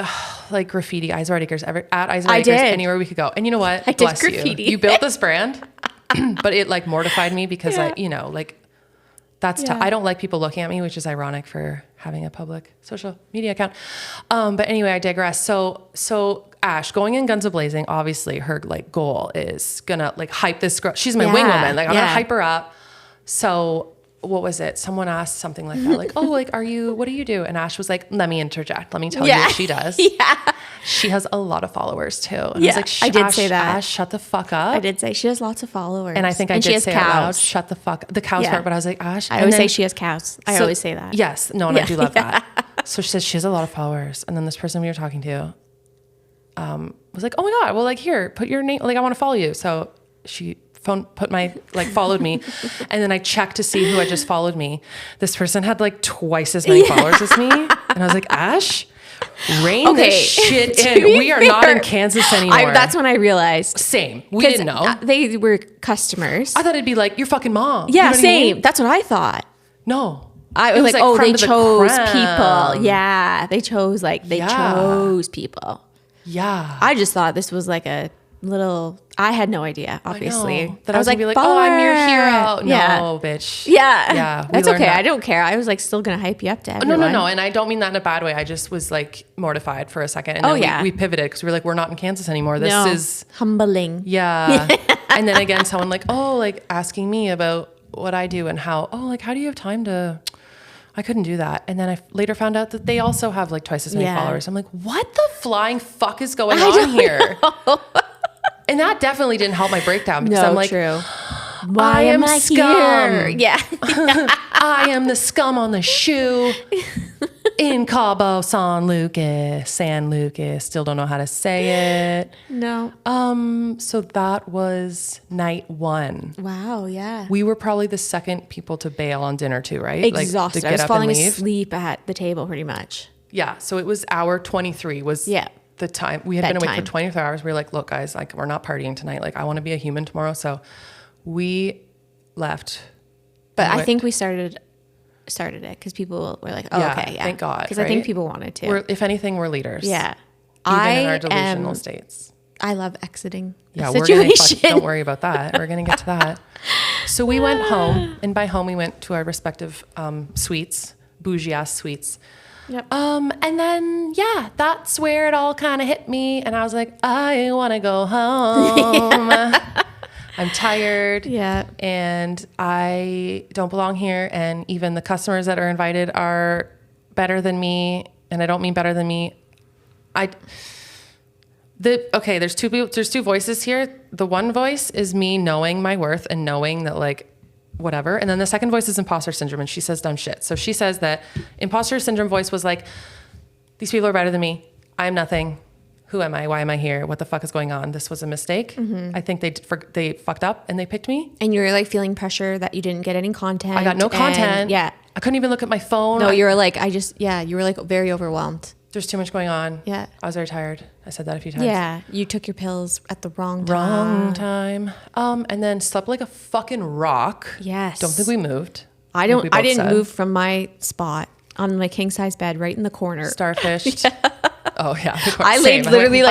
graffiti Isabard Acres, at Isabard Acres, anywhere we could go. And you know what? I did graffiti. You built this brand, but it like mortified me because that's I don't like people looking at me, which is ironic for having a public social media account. But anyway, I digress. So Ash, going in guns a-blazing, obviously her like goal is gonna like hype this girl. She's my wing woman. Like I'm gonna hype her up. So what was it? Someone asked something like that, like, oh, like, what do you do? And Ash was like, let me interject. Let me tell you what she does. She has a lot of followers too. And I was like, I did say that. Ash, shut the fuck up. I did say she has lots of followers. And I think I did say out loud, shut the fuck, the cows part, but I was like, Ash. I always say she has cows. I always say that. Yes. No, and I do love that. So she says she has a lot of followers. And then this person we were talking to was like, oh my God, well, like, here, put your name, like, I want to follow you. So she followed me. And then I checked to see who had just followed me. This person had like twice as many followers as me. And I was like, Ash, rein this shit in. We are not in Kansas anymore. That's when I realized. Same. We didn't know. They were customers. I thought it'd be like, your fucking mom. Yeah, you know what same. I mean? That's what I thought. No. I was like, oh, they chose people. Yeah. They chose people. Yeah. I just thought this was like a I had no idea, obviously. That I was like, be like, oh, I'm your hero. No, bitch. Yeah. Yeah. That's okay. I don't care. I was like still going to hype you up to everyone. No. And I don't mean that in a bad way. I just was like mortified for a second. And then we pivoted because we were like, we're not in Kansas anymore. This is humbling. Yeah. And then again, someone like, asking me about what I do and how do you have time to, I couldn't do that. And then I later found out that they also have like twice as many followers. I'm like, what the flying fuck is going on here? And that definitely didn't help my breakdown because I'm like, true. Why am I scum? Here? Yeah. I am the scum on the shoe in Cabo, San Lucas. Still don't know how to say it. No. So that was night 1. Wow. Yeah. We were probably the second people to bail on dinner too, right? Exhausted. I was falling asleep at the table pretty much. Yeah. So it was hour 23 was the time. We had been awake for 24 hours. We were like, look, guys, like we're not partying tonight. Like I want to be a human tomorrow. So we left. But I think we started it because people were like, okay, yeah. Thank God. Because I think people wanted to. If anything, we're leaders. Yeah. Even in our delusional states. I love exiting the situation. Don't worry about that. We're going to get to that. So we went home. And by home, we went to our respective suites, bougie ass suites. Yep. And then, that's where it all kind of hit me. And I was like, I want to go home. I'm tired. Yeah. And I don't belong here. And even the customers that are invited are better than me. And I don't mean better than me. There's two voices here. The one voice is me knowing my worth and knowing that like, whatever. And then the second voice is imposter syndrome. And she says dumb shit. So she says that imposter syndrome voice was like, these people are better than me. I'm nothing. Who am I? Why am I here? What the fuck is going on? This was a mistake. Mm-hmm. I think they fucked up and they picked me. And you were like feeling pressure that you didn't get any content. I got no content. Yeah. I couldn't even look at my phone. No, you were like, you were like very overwhelmed. There's too much going on. Yeah. I was very tired. I said that a few times. Yeah. You took your pills at the wrong time. And then slept like a fucking rock. Yes. Don't think we moved. I didn't move from my spot on my king size bed right in the corner. Starfished. Oh yeah. I laid literally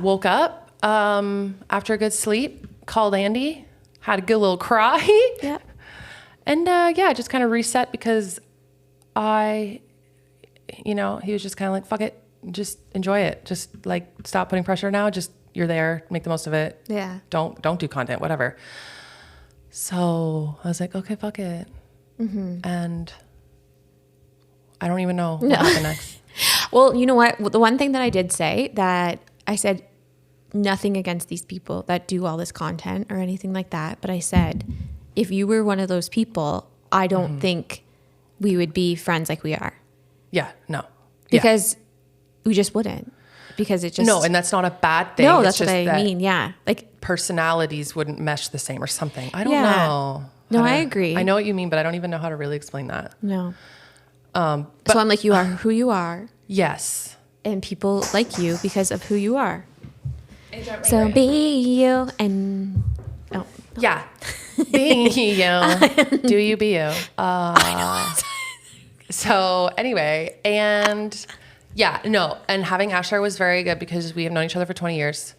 woke up after a good sleep, called Andy, had a good little cry. Yeah. And just kind of reset because he was just kind of like, fuck it, just enjoy it. Just like stop putting pressure now. Just you're there, make the most of it. Yeah. Don't do content, whatever. So I was like, okay, fuck it. Mm-hmm. And I don't even know what happened next. Well, you know what? The one thing that I did say that I said nothing against these people that do all this content or anything like that. But I said, if you were one of those people, I don't think we would be friends like we are. Yeah, no. Because we just wouldn't. Because it just... No, and that's not a bad thing. No, that's what I mean, yeah. Like personalities wouldn't mesh the same or something. I don't know. No, I agree. I know what you mean, but I don't even know how to really explain that. No. So I'm like, you are who you are. Yes. And people like you because of who you are. So be you and... Oh. Yeah. Be you. Do you be you. So anyway, and having Asher was very good because we have known each other for 20 years.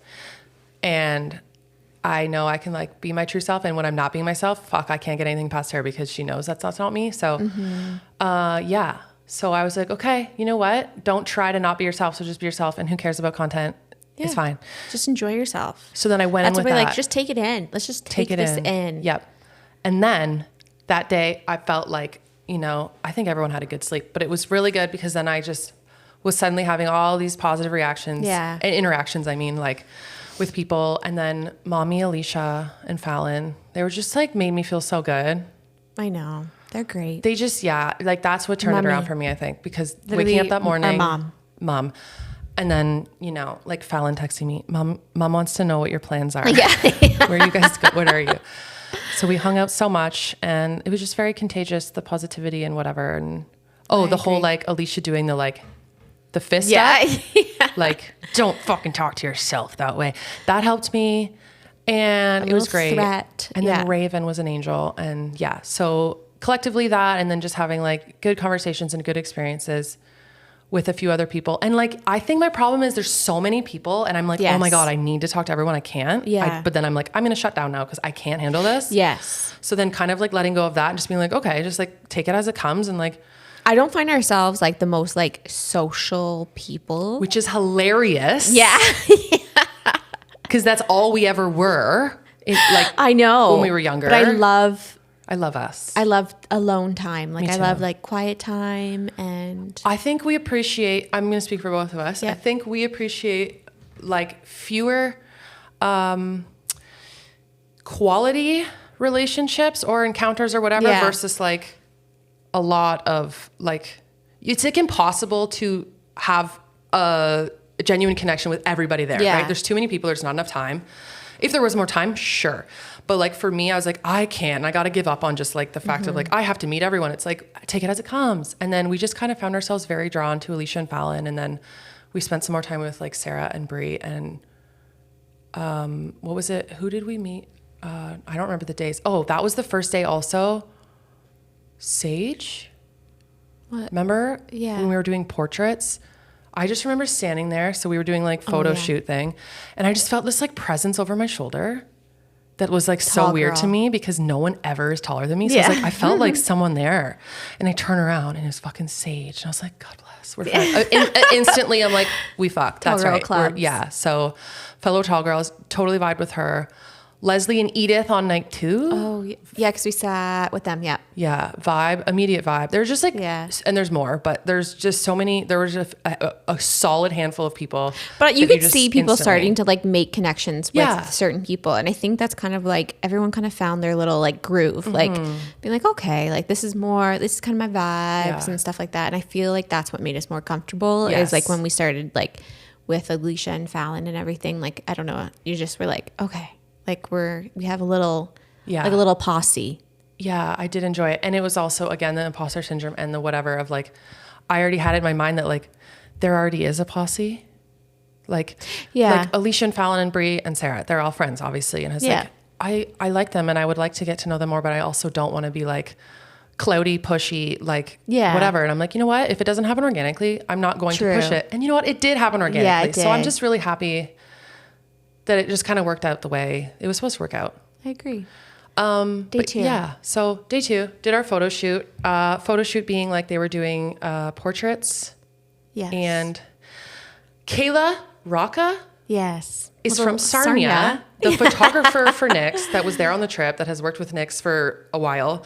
And I know I can like be my true self. And when I'm not being myself, I can't get anything past her because she knows that's not me. So, So I was like, okay, you know what? Don't try to not be yourself. So just be yourself. And who cares about content? Yeah. It's fine. Just enjoy yourself. So then I went in with that. That's what just take it in. Let's just take this in. Yep. And then that day I felt like, I think everyone had a good sleep, but it was really good because then I just was suddenly having all these positive reactions and interactions. I mean, like with people. And then Mommy, Alicia and Fallon, they were just like, made me feel so good. I know. They're great. They just, that's what turned it around for me, I think, because waking up that morning, our mom. And then, like Fallon texting me, mom wants to know what your plans are. Yeah. Where you guys go? What are you? So we hung out so much and it was just very contagious, the positivity and whatever. And the whole like Alicia doing the fist up. Like, don't fucking talk to yourself that way. That helped me. And it was great. Threat. And then Raven was an angel. And so collectively that, and then just having like good conversations and good experiences with a few other people. And like, I think my problem is there's so many people and I'm like, oh my God, I need to talk to everyone. I can't. Yeah. But then I'm like, I'm going to shut down now because I can't handle this. Yes. So then kind of like letting go of that and just being like, okay, just like take it as it comes. And like, I don't find ourselves like the most like social people. which is hilarious. Yeah. Because that's all we ever were. Like I know. When we were younger. But I love us. I love alone time. Like Me I too. love like quiet time and I think we appreciate, I'm going to speak for both of us. Yeah. I think we appreciate like fewer quality relationships or encounters or whatever versus like a lot of like, it's like impossible to have a genuine connection with everybody there, right? There's too many people. There's not enough time. If there was more time, sure. But like for me, I was like, I can't. I got to give up on just like the fact of like, I have to meet everyone. It's like, take it as it comes. And then we just kind of found ourselves very drawn to Alicia and Fallon. And then we spent some more time with like Sarah and Brie and what was it? Who did we meet? I don't remember the days. Oh, that was the first day also. Sage? What? Remember? Yeah. When we were doing portraits? I just remember standing there. So we were doing like photo shoot thing. And I just felt this like presence over my shoulder that was like so weird to me because no one ever is taller than me. So I was like, I felt like someone there. And I turn around and it was fucking Sage. And I was like, God bless. We're instantly, I'm like, we fucked. That's Tall girl right. clubs. Yeah. So fellow tall girls, totally vibed with her. Leslie and Edith on night 2. Oh yeah, because we sat with them. Yeah. Yeah, vibe, immediate vibe. There's just like, and there's more, but there's just so many. There was just a solid handful of people. But you could see people starting to like make connections with certain people, and I think that's kind of like everyone kind of found their little like groove, like being like, okay, like this is kind of my vibes and stuff like that. And I feel like that's what made us more comfortable. Is like when we started like with Alicia and Fallon and everything. Like I don't know, you just were like, okay. Like we have a little, like a little posse. Yeah, I did enjoy it. And it was also, again, the imposter syndrome and the whatever of like, I already had it in my mind that like, there already is a posse. Like Alicia and Fallon and Brie and Sarah, they're all friends, obviously. And I was like, I like them and I would like to get to know them more, but I also don't want to be like cloudy, pushy, like whatever. And I'm like, you know what? If it doesn't happen organically, I'm not going to push it. And you know what? It did happen organically. Yeah, it did. So I'm just really happy that it just kind of worked out the way it was supposed to work out. I agree. Day 2. Yeah. So day 2, did our photo shoot. Photo shoot being like they were doing portraits. Yes. And Kayla Rocca. Yes. Is from Sarnia, the photographer for Knix that was there on the trip that has worked with Knix for a while.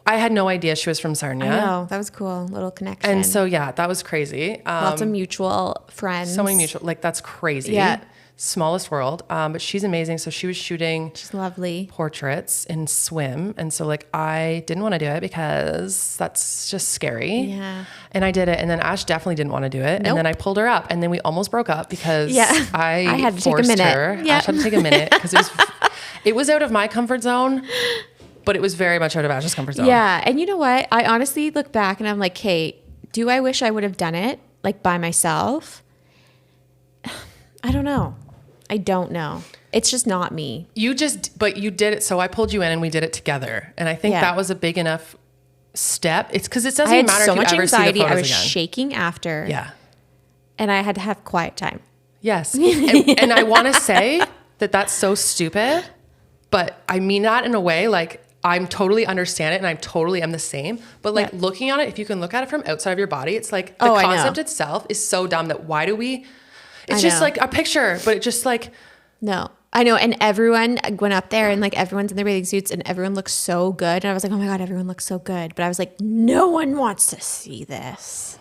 I had no idea she was from Sarnia. I know. That was cool. Little connection. And so, yeah, that was crazy. Lots of mutual friends. So many mutual, like that's crazy. Yeah. Smallest world, but she's amazing. So she was shooting she's lovely portraits in swim. And so like, I didn't want to do it because that's just scary. Yeah. And I did it. And then Ash definitely didn't want to do it. Nope. And then I pulled her up and then we almost broke up because I had to take a minute. Ash had to take a minute because it was out of my comfort zone, but it was very much out of Ash's comfort zone. Yeah. And you know what? I honestly look back and I'm like, hey, do I wish I would have done it like by myself? I don't know. I don't know. It's just not me. But you did it. So I pulled you in and we did it together. And I think that was a big enough step. It's because it doesn't matter if you ever see the photos again. I was shaking after. Yeah. And I had to have quiet time. Yes. and I want to say that that's so stupid, but I mean that in a way, like I'm totally understand it and I totally am the same. But like looking at it, if you can look at it from outside of your body, it's like the concept itself is so dumb that why do we... It's just like a picture, but it just like... No, I know. And everyone went up there and like everyone's in their bathing suits and everyone looks so good. And I was like, oh my God, everyone looks so good. But I was like, no one wants to see this.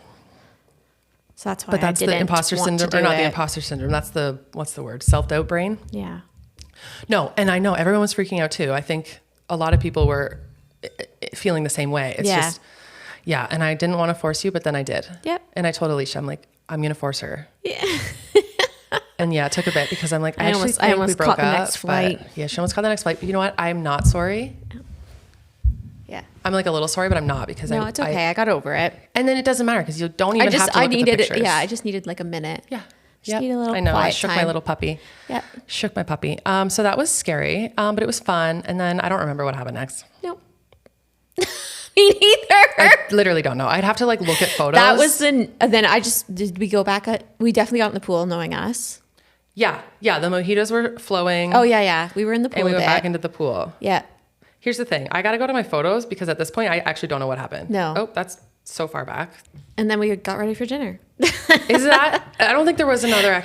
So that's why But that's the imposter syndrome, or not the imposter syndrome. That's the, what's the word? Self-doubt brain? Yeah. No, and I know everyone was freaking out too. I think a lot of people were feeling the same way. It's just, and I didn't want to force you, but then I did. Yep. And I told Alicia, I'm like, I'm going to force her. Yeah. And it took a bit because I'm like, I almost we broke caught up. The next flight. Yeah, she almost caught the next flight. But you know what? I'm not sorry. Yeah. I'm like a little sorry, but I'm not because it's okay. I got over it. And then it doesn't matter because you don't even have to look at the pictures. Yeah, I just needed like a minute. Yeah. Just need a little I know. I quiet shook time. my little puppy. Yeah. Shook my puppy. So that was scary, but it was fun. And then I don't remember what happened next. Nope. Me neither. I literally don't know. I'd have to like look at photos. That was then did we go back? We definitely got in the pool knowing us. Yeah. The mojitos were flowing. Oh yeah. We were in the pool. And we went back into the pool. Yeah. Here's the thing. I got to go to my photos because at this point I actually don't know what happened. No. Oh, that's so far back. And then we got ready for dinner. Is that? I don't think there was another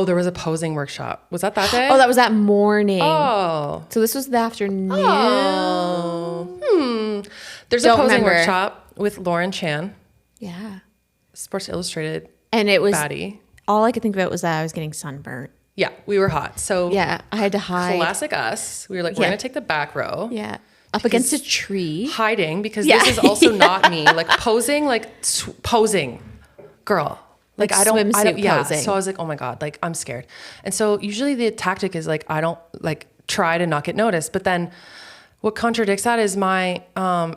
there was a posing workshop. Was that day? Oh, that was that morning. Oh. So this was the afternoon. Oh. There's a posing workshop with Lauren Chan. Yeah. Sports Illustrated. And it was baddie. All I could think about was that I was getting sunburnt. Yeah, we were hot. So yeah, I had to hide. Classic us. We were like, we're going to take the back row. Yeah. Up against a tree. Hiding because this is also not me. Like posing, posing. Girl. Like I don't posing. So I was like, oh my God, like I'm scared. And so usually the tactic is like, I don't like try to not get noticed. But then what contradicts that is my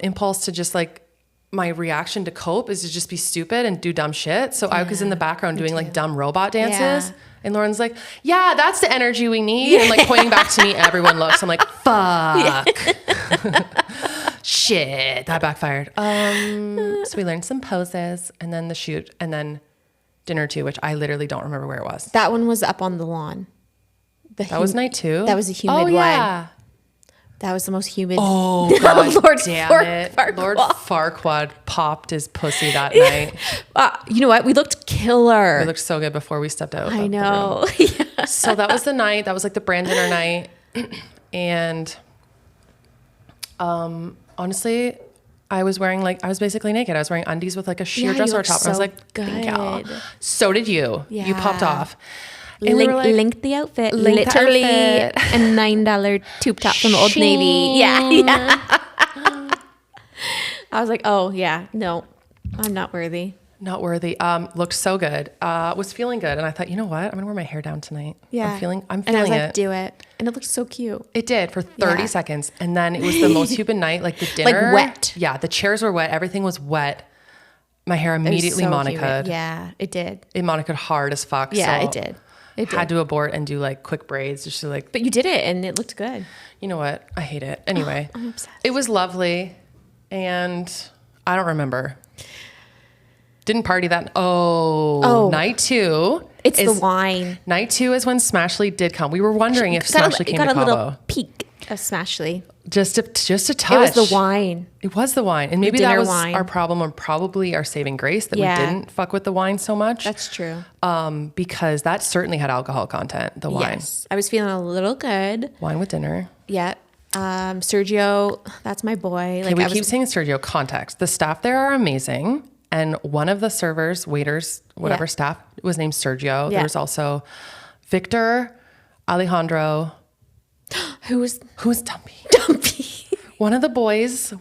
impulse to just like, my reaction to cope is to just be stupid and do dumb shit. So I was in the background doing like dumb robot dances. Yeah. And Lauren's like, yeah, that's the energy we need. And like pointing back to me, everyone looks. I'm like, fuck. Shit, that backfired. So we learned some poses and then the shoot and then dinner too, which I literally don't remember where it was. That one was up on the lawn. That was night 2? That was a humid one. Yeah. That was the most humid. Oh, God damn it. Lord Farquaad popped his pussy that night. You know what? We looked killer. We looked so good before we stepped out. I know. Yeah. So that was the night. That was like the brand dinner night. And honestly, I was basically naked. I was wearing undies with like a sheer dress over top. And I was like, good. So did you. Yeah. You popped off. And linked the outfit. Literally a $9 tube top from Old Navy. Yeah. I was like, oh yeah, no, I'm not worthy. Not worthy. Looked so good. Was feeling good. And I thought, you know what? I'm gonna wear my hair down tonight. Yeah. I'm feeling and I was like, it. do it. And it looked so cute. It did for 30 seconds. And then it was the most humid night. Like the dinner. Like wet. Yeah. The chairs were wet. Everything was wet. My hair immediately monacoed. Yeah, it did. It monacoed hard as fuck. Yeah, so it did. Had to abort and do like quick braids just to like. But you did it and it looked good. You know what? I hate it. Anyway, I'm obsessed. It was lovely, and I don't remember. Didn't party that. Oh, night 2. It's the wine. Night 2 is when Smashly did come. We were wondering if Smashly came to Cabo. Got a little peek of Smashly. Just a touch. It was the wine. It was the wine. And maybe that was our problem, or probably our saving grace that we didn't fuck with the wine so much. That's true. Because that certainly had alcohol content, the wine. Yes. I was feeling a little good. Wine with dinner. Yeah. Sergio, that's my boy. Like we keep saying Sergio, context. The staff there are amazing. And one of the servers, waiters, whatever staff was named Sergio. Yeah. There was also Victor, Alejandro. Who was Dumpy? One of the boys.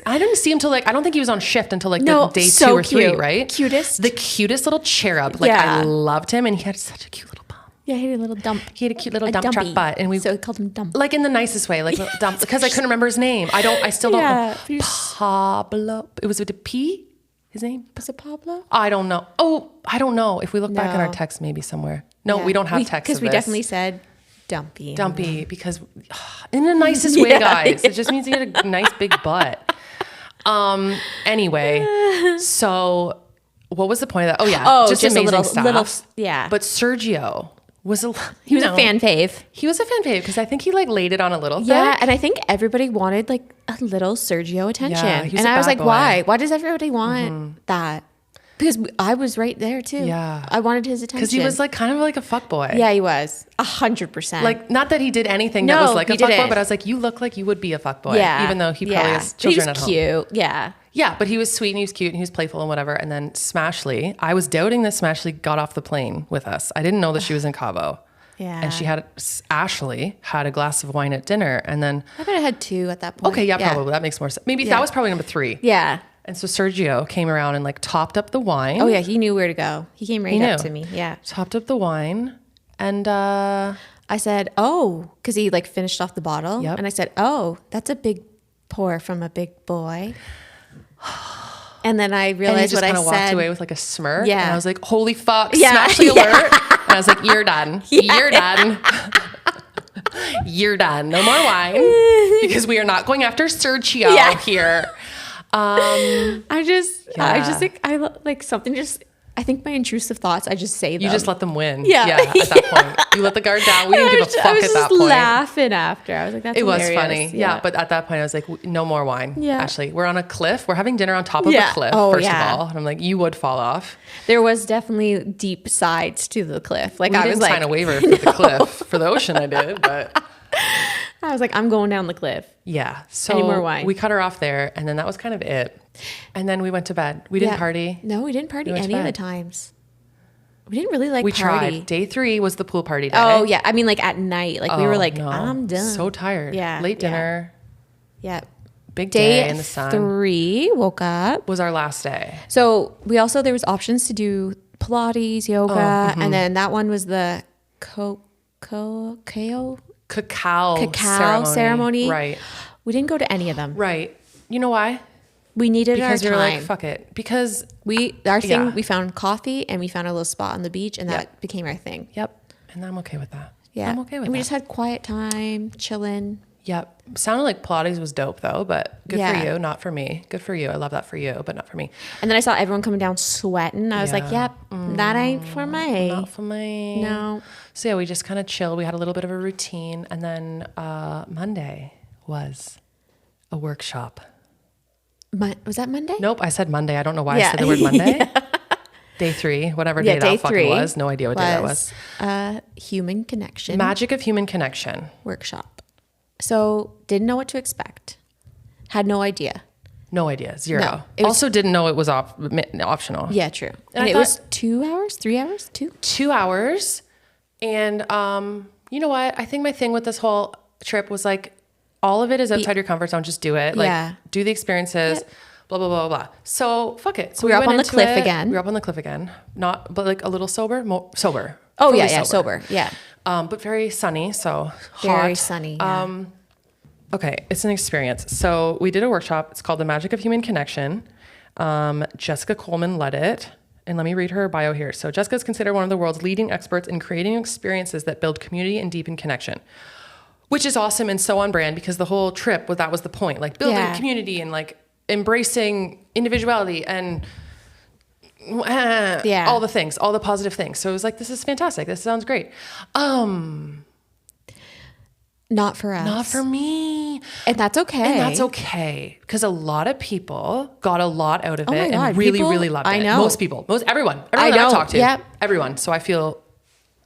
I didn't see him till like, I don't think he was on shift until like the day 2 or 3, right? The cutest little cherub. Like I loved him and he had such a cute little bum. Yeah, he had a little dump. He had a cute little dump truck butt. And so we called him Dump. Like in the nicest way, like dump, because I couldn't remember his name. I still don't know. Pablo. It was with a P? His name? Was it Pablo? I don't know. Oh, I don't know. If we look back at our text, maybe somewhere. No, we don't have text because we definitely said Dumpy, because in the nicest way, guys. It just means you get a nice big butt. Anyway, so what was the point of that? Oh yeah, just amazing little staff. Yeah. But Sergio was a fan fave. He was a fan fave because I think he like laid it on a little. Yeah, and I think everybody wanted like a little Sergio attention. Yeah, and I was like, why? Why does everybody want that? Because I was right there too. Yeah. I wanted his attention. Because he was like kind of like a fuckboy. Yeah, he was 100%. Like, not that he did anything that was like a fuckboy, but I was like, you look like you would be a fuckboy. Yeah. Even though he probably has children at home. He was cute. Yeah. Yeah, but he was sweet and he was cute and he was playful and whatever. And then Smashly, I was doubting that Smashly got off the plane with us. I didn't know that she was in Cabo. Yeah. And Ashley had a glass of wine at dinner and then. I bet I had 2 at that point. Okay, yeah, probably. That makes more sense. Maybe that was probably number 3. Yeah. And so Sergio came around and like topped up the wine. Oh yeah, he knew where to go. He came right up to me. Yeah. Topped up the wine. And I said, oh, because he like finished off the bottle. Yep. And I said, oh, that's a big pour from a big boy. And then I realized what I said. And he just kind of walked away with like a smirk. Yeah. And I was like, holy fuck, Smashly alert. And I was like, you're done. You're done. You're done. No more wine. Because we are not going after Sergio here. I just like, I think my intrusive thoughts, I just say them. You just let them win. Yeah. Yeah. At that point, you let the guard down. We didn't give a fuck at that point. I was just laughing after. I was like, that's hilarious. It was funny. Yeah. But at that point, I was like, no more wine. Yeah. Ashley, we're on a cliff. We're having dinner on top of a cliff, first of all. And I'm like, you would fall off. There was definitely deep sides to the cliff. Like, I was like, sign a waiver for the cliff. For the ocean, I did. But I was like, I'm going down the cliff. Yeah. So any more wine? We cut her off there. And then that was kind of it. And then we went to bed. We didn't party. No, we didn't party any of the times. We didn't really like party. Tried. Day 3 was the pool party day. Oh, yeah. I mean, like at night. Like we were like, no. I'm done. So tired. Yeah. Late dinner. Yeah. Big day in the sun. Day 3, woke up. Was our last day. So we also, there was options to do Pilates, yoga. And then that one was the cacao ceremony. Right. We didn't go to any of them. Right. You know why? We needed our time. Because we were like, fuck it. Because we found coffee and we found a little spot on the beach and that became our thing. Yep. And I'm okay with that. Yeah. I'm okay with and we that. just had quiet time, chilling. Yep. Sounded like Pilates was dope though, but good for you, not for me. Good for you. I love that for you, but not for me. And then I saw everyone coming down sweating. I was like, yep, that ain't for me. Not for me. No. So yeah, we just kind of chilled. We had a little bit of a routine. And then Monday was a workshop. Was that Monday? Nope. I said Monday. I don't know why I said the word Monday. Day 3, whatever day that fucking was. No idea what day that was. Human connection. Magic of human connection. Workshop. So didn't know what to expect. Had no idea. No idea. Zero. No, also didn't know it was optional. Yeah, true. And it was 2 hours, 3 hours, 2 hours. And you know what? I think my thing with this whole trip was like, all of it is outside your comfort zone. Just do it. Like, do the experiences, blah, blah, blah, blah. So fuck it. So we were up on the cliff again. We were up on the cliff again. Not, but like a little sober. Sober. Oh, yeah, sober. Yeah. But very sunny. So hot. Very sunny. Yeah. Okay. It's an experience. So we did a workshop. It's called The Magic of Human Connection. Jessica Coleman led it. And let me read her bio here. So Jessica is considered one of the world's leading experts in creating experiences that build community and deepen connection. Which is awesome and so on brand because the whole trip, that was the point, like building community and like embracing individuality and all the things, all the positive things. So it was like, this is fantastic. This sounds great. Not for us. Not for me. And that's okay. And that's okay. Because a lot of people got a lot out of it and really, really loved it. I know. Everyone I talked to. Everyone. So I feel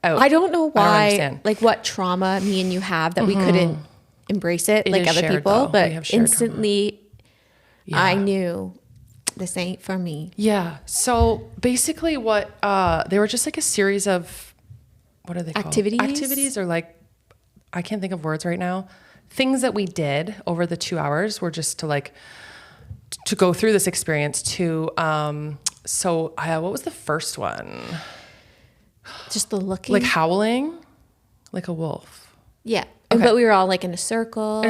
out. I don't know why, like what trauma me and you have that we couldn't embrace it like other people, but instantly I knew this ain't for me. Yeah. So basically what, they were just like a series of, what are they called? Activities or like, I can't think of words right now. Things that we did over the 2 hours were just to like, to go through this experience to, what was the first one? Just the looking. Like howling like a wolf. Yeah. Okay. But we were all like in a circle.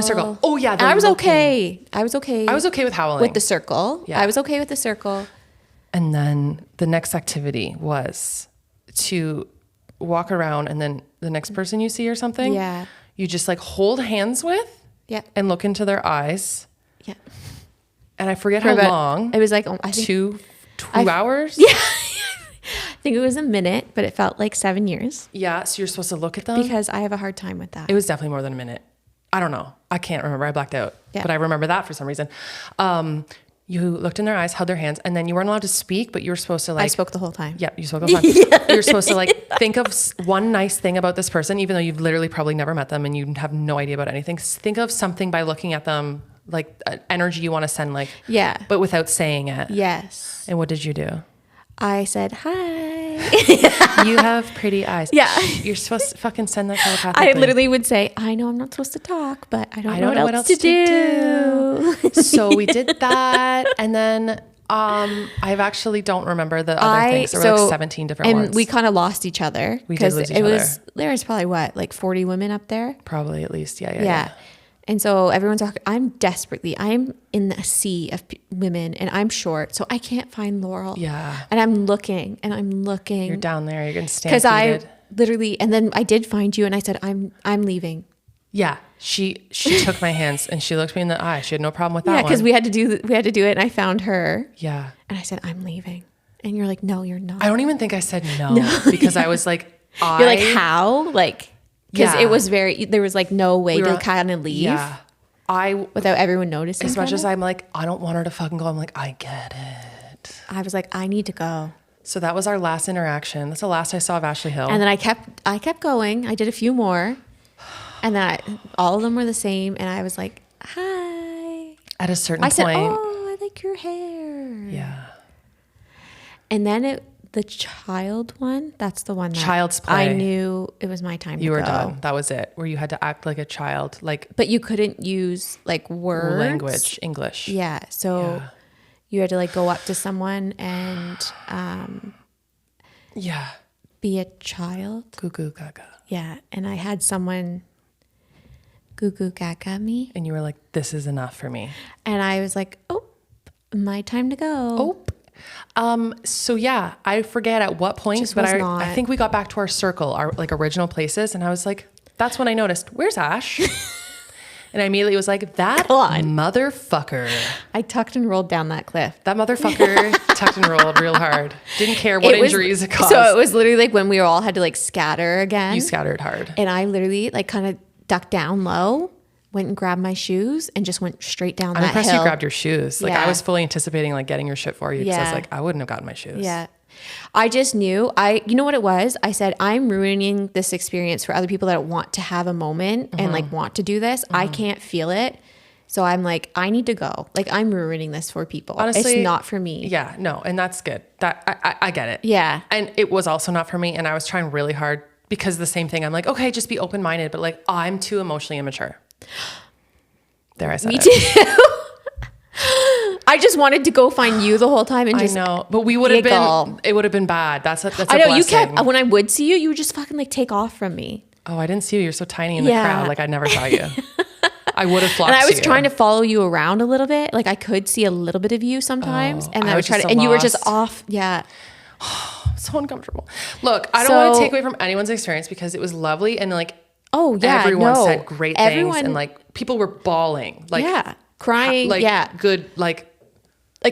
Oh yeah. I was okay. I was okay with howling. With the circle. Yeah. I was okay with the circle. And then the next activity was to walk around and then the next person you see or something. Yeah. You just like hold hands with. Yeah. And look into their eyes. Yeah. And I forget how long. It was like, I think 2 hours. Yeah. I think it was a minute, but it felt like 7 years. Yeah, so you're supposed to look at them? Because I have a hard time with that. It was definitely more than a minute. I don't know. I can't remember. I blacked out. Yeah. But I remember that for some reason. You looked in their eyes, held their hands, and then you weren't allowed to speak, but you were supposed to like... I spoke the whole time. Yeah, you spoke the whole time. You were supposed to like think of one nice thing about this person, even though you've literally probably never met them and you have no idea about anything. Think of something by looking at them, like energy you want to send, like... Yeah. But without saying it. Yes. And what did you do? I said, hi. You have pretty eyes. Yeah. You're supposed to fucking send that telepathically. I literally would say, I know I'm not supposed to talk, but I don't know what else to do. So we did that. And then I actually don't remember the other things. There were like 17 different ones. And we kind of lost each other. We did lose each other. There was probably like 40 women up there? Probably at least. Yeah. And so everyone's talking, I'm in a sea of women and I'm short, so I can't find Laurel. Yeah. And I'm looking. You're down there. You're going to stand. Because I literally, and then I did find you and I said, I'm leaving. Yeah. She took my hands and she looked me in the eye. She had no problem with that. Yeah, because we had to do it, and I found her. Yeah. And I said, I'm leaving. And you're like, no, you're not. I don't even think I said no. Because I was like, you're like, how? Like, because it was there was like no way to kind of leave. Yeah. Without everyone noticing. As much as I'm like, I don't want her to fucking go. I'm like, I get it. I was like, I need to go. So that was our last interaction. That's the last I saw of Ashley Hill. And then I kept going. I did a few more. And then all of them were the same. And I was like, hi. At a certain point. I said, oh, I like your hair. Yeah. And then the child one, that's the one that Child's Play. I knew it was my time to go. You were done. That was it. Where you had to act like a child. But you couldn't use like words. Language, English. Yeah. So you had to like go up to someone and be a child. Goo goo gaga. Yeah. And I had someone goo goo gaga me. And you were like, this is enough for me. And I was like, oh, my time to go. So yeah, I forget at what point, but I think we got back to our circle, our like original places. And I was like, that's when I noticed, where's Ash? And I immediately was like, that motherfucker. I tucked and rolled down that cliff. That motherfucker tucked and rolled real hard. Didn't care what injuries it caused. So it was literally like when we all had to like scatter again. You scattered hard. And I literally like kind of ducked down low, went and grabbed my shoes and just went straight down that hill. I'm impressed you grabbed your shoes. Like I was fully anticipating like getting your shit for you because I was like, I wouldn't have gotten my shoes. Yeah. I just knew you know what it was? I said, I'm ruining this experience for other people that want to have a moment and like want to do this. I can't feel it. So I'm like, I need to go. Like I'm ruining this for people. Honestly, it's not for me. Yeah, no. And that's good. I get it. Yeah. And it was also not for me. And I was trying really hard because the same thing. I'm like, okay, just be open-minded. But like, I'm too emotionally immature. There I said it. Me too. I just wanted to go find you the whole time and just but we would have been, it would have been bad. That's a I know blessing. You kept, when I would see you, you would just fucking like take off from me. Oh, I didn't see you. You're so tiny in the crowd. Like I never saw you. I would have flocked to you. And I was trying to follow you around a little bit. Like I could see a little bit of you sometimes. And I would try to, and you were just off. Yeah. So uncomfortable. Look, I don't want to take away from anyone's experience because it was lovely. And like, everyone said great things. And like people were bawling. Like, crying. Good. Like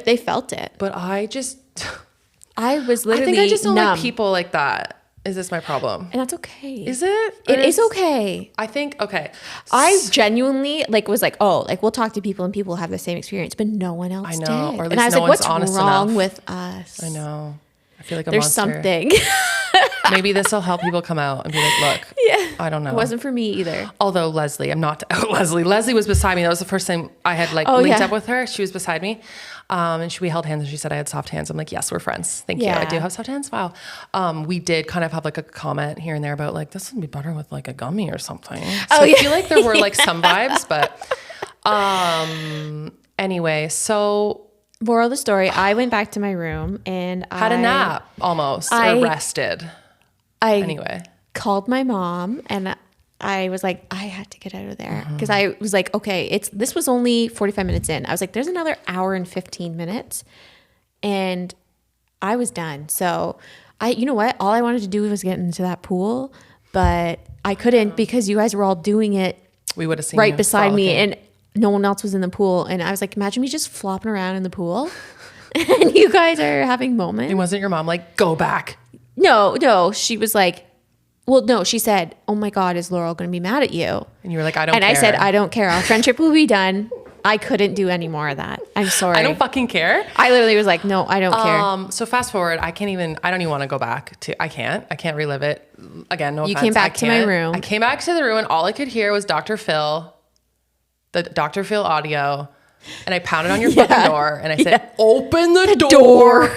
they felt it. But I was literally I think I just don't like people like that. Is this my problem? And that's okay. Is it? It is okay. I think, okay. I genuinely was like, oh, like we'll talk to people and people will have the same experience, but no one else I know. did. Or at least and I was no like, one's what's honest wrong enough. with us? I know. I feel like a There's monster. something. Maybe this will help people come out and be like, look, I don't know. It wasn't for me either. Although Leslie, I'm not Leslie. Leslie was beside me. That was the first time I had linked up with her. She was beside me. And we held hands and she said I had soft hands. I'm like, yes, we're friends. Thank you. I do have soft hands. Wow. We did kind of have like a comment here and there about like, this would be better with like a gummy or something. So I feel like there were like some vibes, but anyway, so moral of the story, I went back to my room and had a nap almost, or rested. Anyway, called my mom and I was like, I had to get out of there because I was like, okay, this was only 45 minutes in. I was like, there's another hour and 15 minutes and I was done. So you know what? All I wanted to do was get into that pool, but I couldn't because you guys were all doing it. We would have seen right beside me and no one else was in the pool. And I was like, imagine me just flopping around in the pool and you guys are having moments. And wasn't your mom like, go back? No. She was like, well, no, she said, oh my God, is Laurel going to be mad at you? And you were like, I don't care. And I said, I don't care. Our friendship will be done. I couldn't do any more of that. I'm sorry. I don't fucking care. I literally was like, no, I don't care. So fast forward, I don't even want to go back to, I can't relive it. Again, no offense. You came back to my room. I came back to the room and all I could hear was Dr. Phil, the Dr. Phil audio. And I pounded on your fucking door and I said, open the door.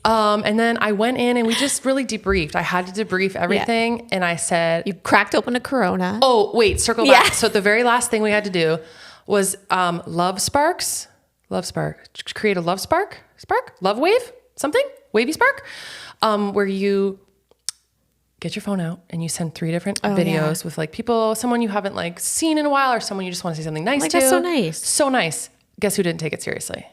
And then I went in and we just really debriefed. I had to debrief everything. Yeah. And I said, you cracked open a Corona. Oh, wait, circle back. So the very last thing we had to do was love spark, create a love spark, love wave, something, wavy spark, where you get your phone out and you send 3 different videos with like people, someone you haven't like seen in a while or someone you just want to say something nice to. That's so nice. So nice. Guess who didn't take it seriously?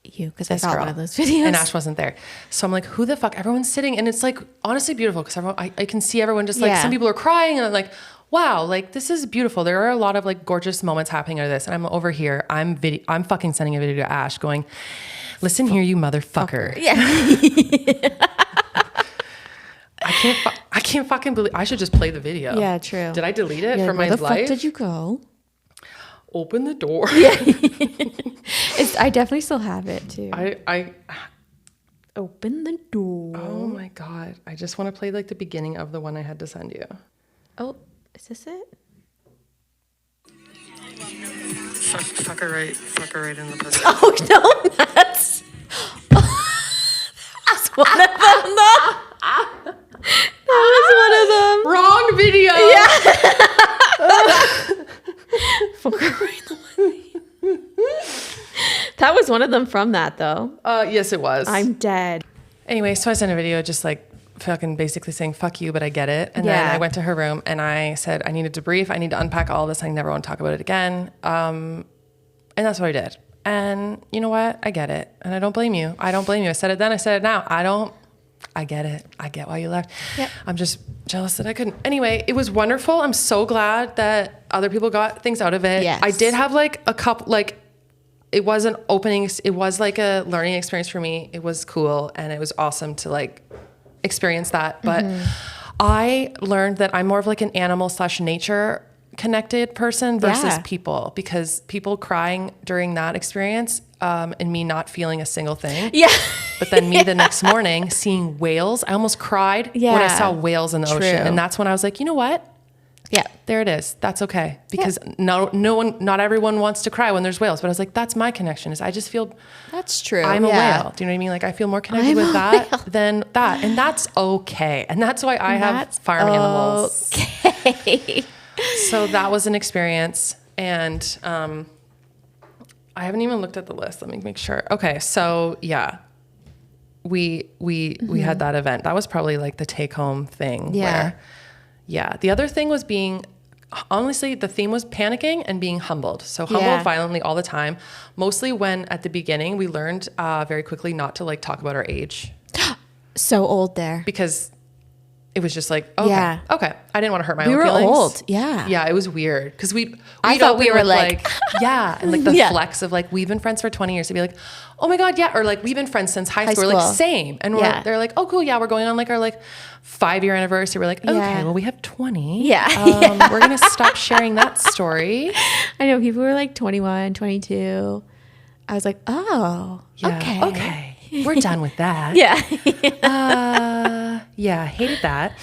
You, because I got one of those videos. And Ash wasn't there. So I'm like, who the fuck? Everyone's sitting and it's like honestly beautiful because everyone, I can see everyone just like some people are crying and I'm like, wow, like this is beautiful. There are a lot of like gorgeous moments happening out of this. And I'm over here, I'm fucking sending a video to Ash going, listen here, you motherfucker. Yeah. I can't fucking believe, I should just play the video. Yeah, true. Did I delete it from my life? Where the fuck did you go? Open the door. Yeah. I definitely still have it too. I open the door. Oh my God. I just want to play like the beginning of the one I had to send you. Oh, is this it? Fuck her right in the pussy. Oh no, that's one of them. No. That was one of them. Wrong video. Yeah. Fuck her right in the pussy. That was one of them from that though. Yes, it was. I'm dead. Anyway, so I sent a video just like fucking basically saying fuck you, but I get it. And then I went to her room and I said I needed to debrief. I need to unpack all this. I never want to talk about it again. And that's what I did. And you know what? I get it. And I don't blame you. I said it then. I said it now. I get it. I get why you left. Yep. I'm just jealous that I couldn't. Anyway, it was wonderful. I'm so glad that other people got things out of it. Yes. I did have like a couple, like it was an opening. It was like a learning experience for me. It was cool. And it was awesome to like experience that. But I learned that I'm more of like an animal / nature connected person versus people, because people crying during that experience and me not feeling a single thing. Yeah. But then me the next morning seeing whales, I almost cried when I saw whales in the ocean. And that's when I was like, you know what? Yeah, there it is. That's okay. Because not everyone wants to cry when there's whales. But I was like, that's my connection. Is I just feel that's true. I'm a whale. Do you know what I mean? Like I feel more connected with that than that. And that's okay. And that's why I have farm animals. Okay. So that was an experience. And I haven't even looked at the list. Let me make sure. Okay. So yeah. We had that event. That was probably like the take home thing. Yeah. The other thing was honestly, the theme was panicking and being humbled. So humbled violently all the time. Mostly when at the beginning we learned very quickly not to like talk about our age. So old there. Because it was just like, okay. I didn't want to hurt my own feelings. We were old. Yeah. Yeah, it was weird. Because I thought we were like and like the flex of like, we've been friends for 20 years to be like, oh my God, yeah. Or like, we've been friends since high school. We're like, same. And they're like, oh, cool. Yeah, we're going on like our like 5-year anniversary. We're like, okay, well, we have 20. Yeah. We're going to stop sharing that story. I know people were like 21, 22. I was like, oh, okay. We're done with that. Hated that.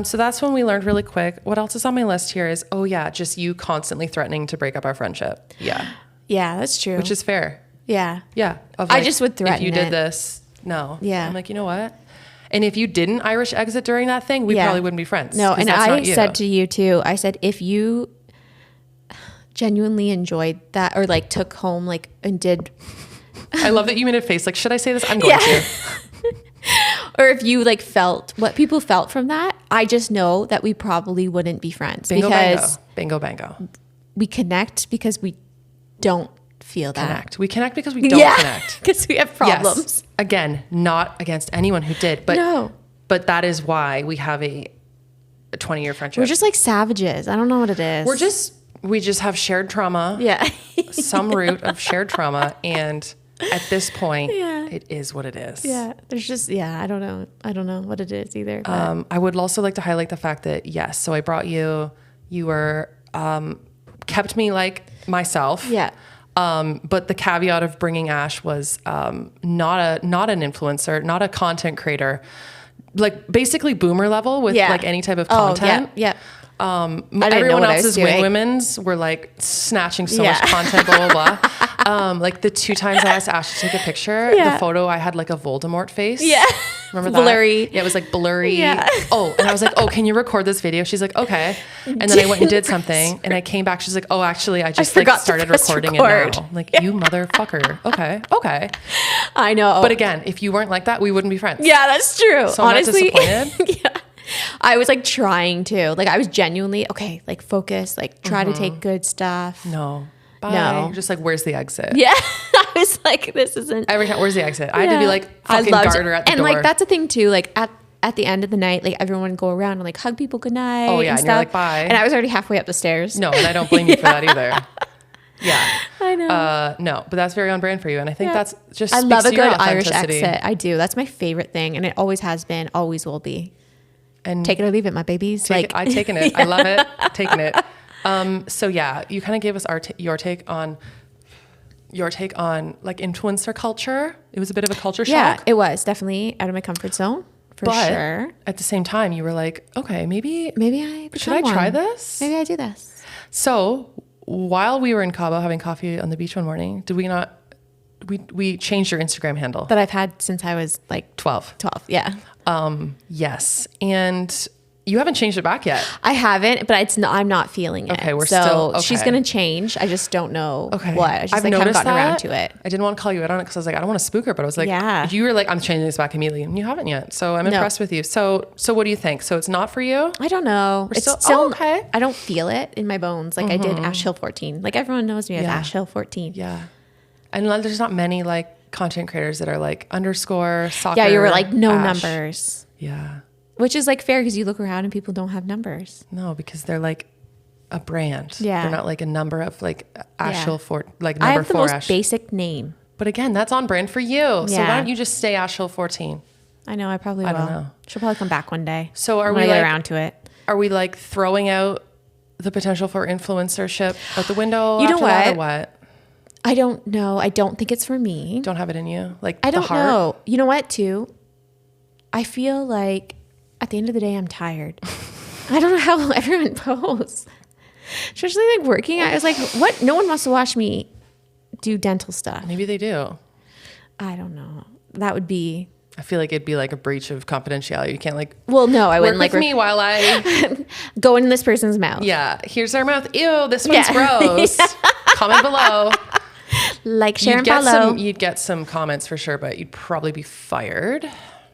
So that's when we learned really quick. What else is on my list here is, just you constantly threatening to break up our friendship. Yeah, that's true. Which is fair. Yeah. Like, I just would threaten if you did this. No. Yeah. I'm like, you know what? And if you didn't Irish exit during that thing, we probably wouldn't be friends. No, and I said to you too, I said, if you genuinely enjoyed that or like took home like and did... I love that you made a face like, should I say this? I'm going to. Or if you like felt what people felt from that, I just know that we probably wouldn't be friends. Bingo, because bango. We connect because we don't feel that. We connect because we don't connect. Because we have problems. Yes. Again, not against anyone who did, but that is why we have a 20-year friendship. We're just like savages. I don't know what it is. We just have shared trauma. Yeah. Some root of shared trauma. And at this point, it is what it is. Yeah. There's just, I don't know. I don't know what it is either. I would also like to highlight the fact that, so I brought you were, kept me like myself. Yeah. But the caveat of bringing Ash was, not an influencer, not a content creator, like basically boomer level with like any type of content. Yeah. Everyone else's women's were like snatching so much content, blah, blah, blah. Like the 2 times I asked Ash to take a picture, the photo, I had like a Voldemort face. Yeah. Remember that? Blurry. Yeah, it was like blurry. Yeah. Oh, and I was like, can you record this video? She's like, okay. And then I went and did something and I came back. She's like, actually, I just like started recording it now. Like, you motherfucker. Okay. I know. But again, if you weren't like that, we wouldn't be friends. Yeah, that's true. So honestly, I'm not disappointed. I was like trying to, like I was genuinely, like focus, like try to take good stuff. No. Bye. No. Just like, where's the exit? Yeah. I was like, this isn't. Every time, where's the exit? I had to be like, fucking guard her at the door. And like, that's a thing too. Like at the end of the night, like everyone would go around and like hug people goodnight. Oh, yeah. And And you're like, bye. And I was already halfway up the stairs. No, and I don't blame you for that either. Yeah. I know. No, but that's very on brand for you. And I think that's just I speaks love a to your good Irish authenticity. accent. I do. That's my favorite thing. And it always has been, always will be. And Take it or leave it, my babies. I've taken it. I love it. Taking it. So yeah, you kind of gave us your take on like influencer culture. It was a bit of a culture shock. Yeah, it was definitely out of my comfort zone for sure. At the same time, you were like, okay, maybe should I try this? Maybe I do this. So while we were in Cabo having coffee on the beach one morning, did we not? We changed your Instagram handle That I've had since I was like 12. Yeah. Yes, and you haven't changed it back yet. I haven't, but I'm not feeling it. Okay, so she's gonna change. I just don't know what. I just I've like haven't gotten around to it. I didn't want to call you out on it because I was like, I don't want to spook her, but I was like, Yeah. You were like, I'm changing this back immediately, and you haven't yet. So I'm impressed with you. So what do you think? So it's not for you? I don't know. It's still okay. I don't feel it in my bones. Like I did Ash Hill 14. Like everyone knows me as Ash Hill 14. Yeah. And there's not many like content creators that are like _ soccer. Yeah, you were like no Ash. numbers. Yeah. Which is like fair because you look around and people don't have numbers. No, because they're like a brand. Yeah. They're not like a number of like Ash Hill like I number have the 4 most Ash. basic name. But again, that's on brand for you. So Yeah. why don't you just stay Ash Hill 14? I know. I probably will. I don't know. She'll probably come back one day. So are when we I get like, around to it? Are we like throwing out the potential for influencership out the window? You know after that, what? or what? I don't know. I don't think it's for me. Don't have it in you? Like I the don't heart? know. You know what, too? I feel like at the end of the day, I'm tired. I don't know how everyone posts. Especially like working. I was like, what? No one wants to watch me do dental stuff. Maybe they do. I don't know. That would be... I feel like it'd be like a breach of confidentiality. You can't like Well, no, I wouldn't work like with me while I go in this person's mouth. Yeah, here's their mouth. Ew, this one's gross. Comment below. Like, share, and follow. You'd get some comments for sure, but you'd probably be fired.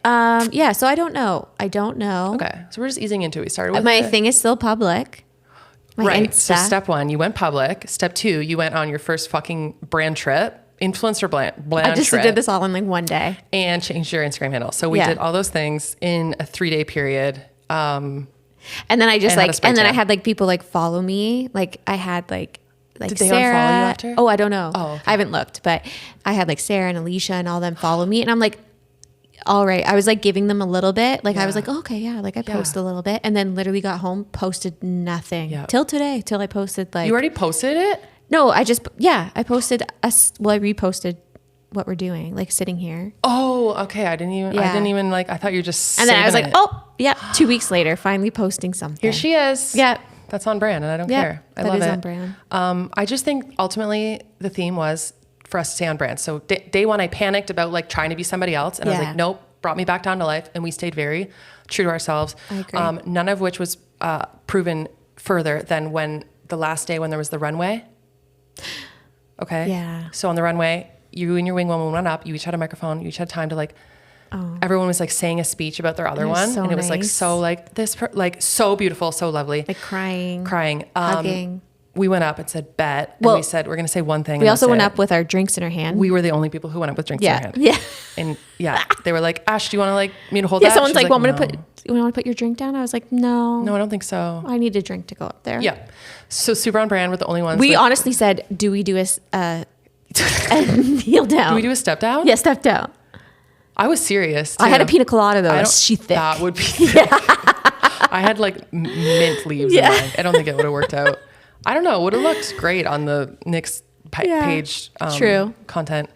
Yeah, so I don't know. Okay, so we're just easing into it. We started with My thing is still public. My right. Insta. So step 1, you went public. Step 2, you went on your first fucking brand trip, influencer brand I just trip, did this all in like one day. and changed your Instagram handle. So we did all those things in a 3-day period. And then I just And and then I had like people like follow me. Like I had like Did they Sarah. unfollow you after? Oh, I don't know. Oh, okay. I haven't looked, but I had like Sarah and Alicia and all them follow me, and I'm like, all right. I was like giving them a little bit. Like I was like, oh, okay, yeah. Like I post a little bit, and then literally got home, posted nothing till today. Till I posted like You already posted it? No, I posted us. Well, I reposted what we're doing, like sitting here. Oh, okay. I didn't even like. I thought you were just. And then I was like, it. oh, yeah. 2 weeks later, finally posting something. Here she is. Yeah. That's on brand, and I don't care. I love it. That is on brand. I just think ultimately the theme was for us to stay on brand. So day 1, I panicked about like trying to be somebody else, and I was like, nope. Brought me back down to life, and we stayed very true to ourselves. I agree. None of which was proven further than when the last day when there was the runway. Okay. Yeah. So on the runway, you and your wing woman went up. You each had a microphone. You each had time to like. Everyone was like saying a speech about their other one, so and it was like nice. so like like so beautiful, so lovely. Like crying, hugging. We went up and said bet, and Well, we said we're going to say one thing. We and also that's went it. up with our drinks in our hand. We were the only people who went up with drinks in our hand. Yeah. And they were like, Ash, do you want to like me to hold Yeah. that? Someone's She's like, "Want me no. to you want to put your drink down?" I was like, "No, No, I don't think so. I need a drink to go up there." Yeah. So super on brand. We're the only ones. We like, honestly said, "Do we do a kneel down? do we do a step down? Yeah, step down." I was serious. Too. I had a pina colada though. She thick. That would be thick. I had like mint leaves in mine. I don't think it would have worked out. I don't know. It would have looked great on the Knix page True. content.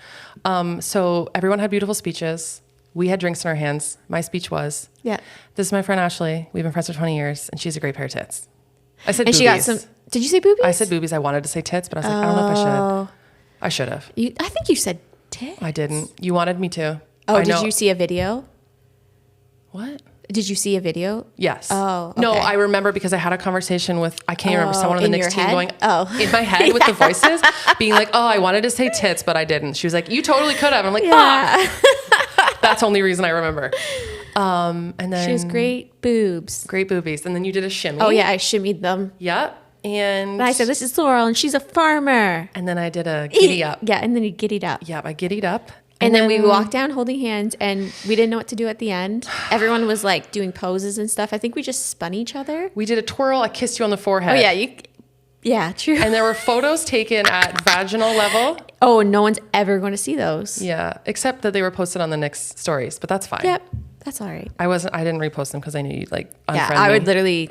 So everyone had beautiful speeches. We had drinks in our hands. My speech was, Yeah. this is my friend Ashley. We've been friends for 20 years, and she's a great pair of tits. I said And boobies. she got some. Did you say boobies? I said boobies. I wanted to say tits, but I was like, I don't know if I should. I should have. I think you said tits. I didn't. You wanted me to. Oh, I did know. you see a video? What? Did you see a video? Yes. Oh, No, okay. I remember because I had a conversation with, I can't remember, someone on the in your Knix team head? going, Oh. in my head with the voices, being like, oh, I wanted to say tits, but I didn't. She was like, you totally could have. I'm like, Yeah. fuck. That's the only reason I remember. And then. She has great boobs. Great boobies. And then you did a shimmy. Oh yeah, I shimmied them. Yep. And. And I said, "This is Laurel, and she's a farmer." And then I did a giddy up. Yeah, and then you giddied up. Yep, I giddied up. And then we walked down holding hands, and we didn't know what to do at the end. Everyone was like doing poses and stuff. I think we just spun each other. We did a twirl. I kissed you on the forehead. Oh yeah, yeah, true. And there were photos taken at vaginal level. Oh, no one's ever going to see those. Yeah, except that they were posted on the Knix stories, but that's fine. Yep, that's all right. I didn't repost them because I knew you'd like unfriend Yeah, I would me. literally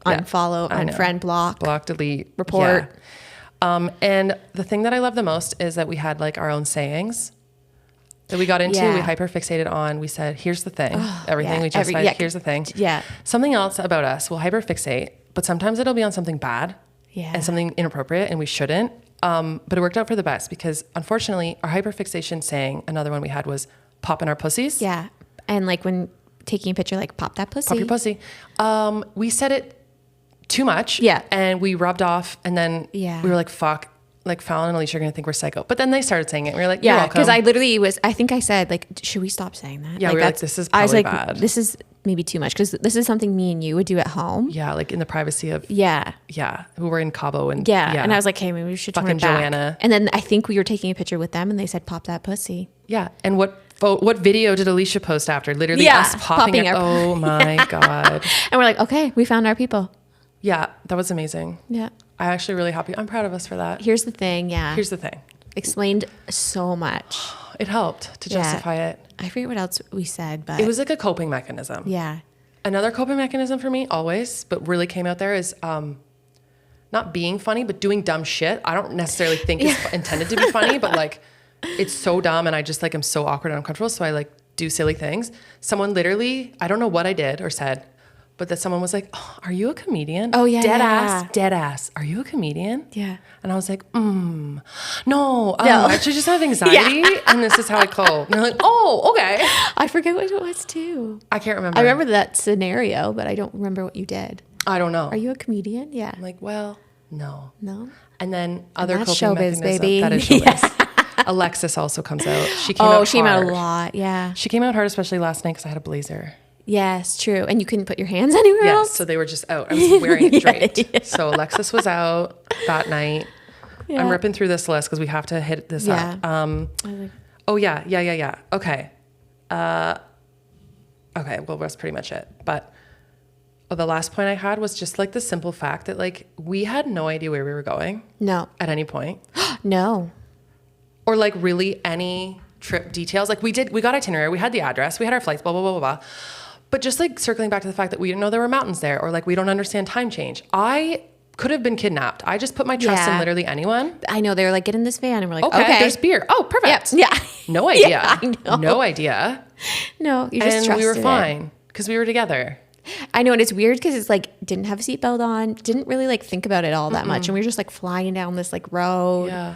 unfollow, unfriend, block, delete, report. Yeah. And the thing that I love the most is that we had like our own sayings that we got into. Yeah. We hyperfixated on. We said, "Here's the thing." Everything yeah. we justified. Here's the thing. Yeah. Something else about us. We'll hyperfixate, but sometimes it'll be on something bad. Yeah. And something inappropriate, and we shouldn't. But it worked out for the best because unfortunately, our hyperfixation saying, another one we had was "popping our pussies." Yeah, and like when taking a picture, like pop that pussy. Pop your pussy. We said it too much. Yeah. And we rubbed off, and then we were like, "Fuck." Like Fallon and Alicia are gonna think we're psycho. But then they started saying it. We were like, "You're welcome." Because I think I said like, should we stop saying that? Yeah, like, we were like, this is probably bad. This is maybe too much because this is something me and you would do at home. Yeah, like in the privacy of Yeah. We were in Cabo and And I was like, hey, maybe we should turn fucking it back. Joanna. And then I think we were taking a picture with them, and they said, "Pop that pussy." Yeah. And what video did Alicia post after? Literally us popping it. Oh my God. And we're like, okay, we found our people. Yeah, that was amazing. Yeah. I'm actually really happy. I'm proud of us for that. Here's the thing. Yeah. Here's the thing. Explained so much. It helped to justify it. I forget what else we said, but It was like a coping mechanism. yeah. Another coping mechanism for me always, but really came out there is not being funny, but doing dumb shit. I don't necessarily think it's intended to be funny, but like it's so dumb and I just like am so awkward and uncomfortable. So I like do silly things. Someone literally, I don't know what I did or said, but that someone was like, "Oh, are you a comedian?" Oh, yeah, Dead ass. Are you a comedian? Yeah. And I was like, no, I actually just have anxiety and this is how I cope. And they're like, "Oh, okay." I forget what it was too. I can't remember. I remember that scenario, but I don't remember what you did. I don't know. Are you a comedian? Yeah. I'm like, well, no. No. And then other that's coping showbiz, mechanism. baby. That is showbiz. Alexis also comes out. She came out She came out hard. a lot. Yeah. She came out hard, especially last night because I had a blazer. Yes, true. And you couldn't put your hands anywhere else? Yes, so they were just out. I was wearing it draped. So Alexis was out that night. Yeah. I'm ripping through this list because we have to hit this up. Oh, yeah. Okay. Okay, well, that's pretty much it. But the last point I had was just like the simple fact that like we had no idea where we were going. No. At any point. No. Or like really any trip details. Like we got itinerary, we had the address, we had our flights, blah, blah, blah, blah, blah. But just like circling back to the fact that we didn't know there were mountains there or like we don't understand time change. I could have been kidnapped. I just put my trust in literally anyone. I know. They were like, get in this van. And we're like, okay. There's beer. Oh, perfect. Yeah. No idea. Yeah, I know. No idea. No, you just and trusted we were it. fine because we were together. I know. And it's weird because it's like, didn't have a seatbelt on. Didn't really like think about it all that much. And we were just like flying down this like road. Yeah.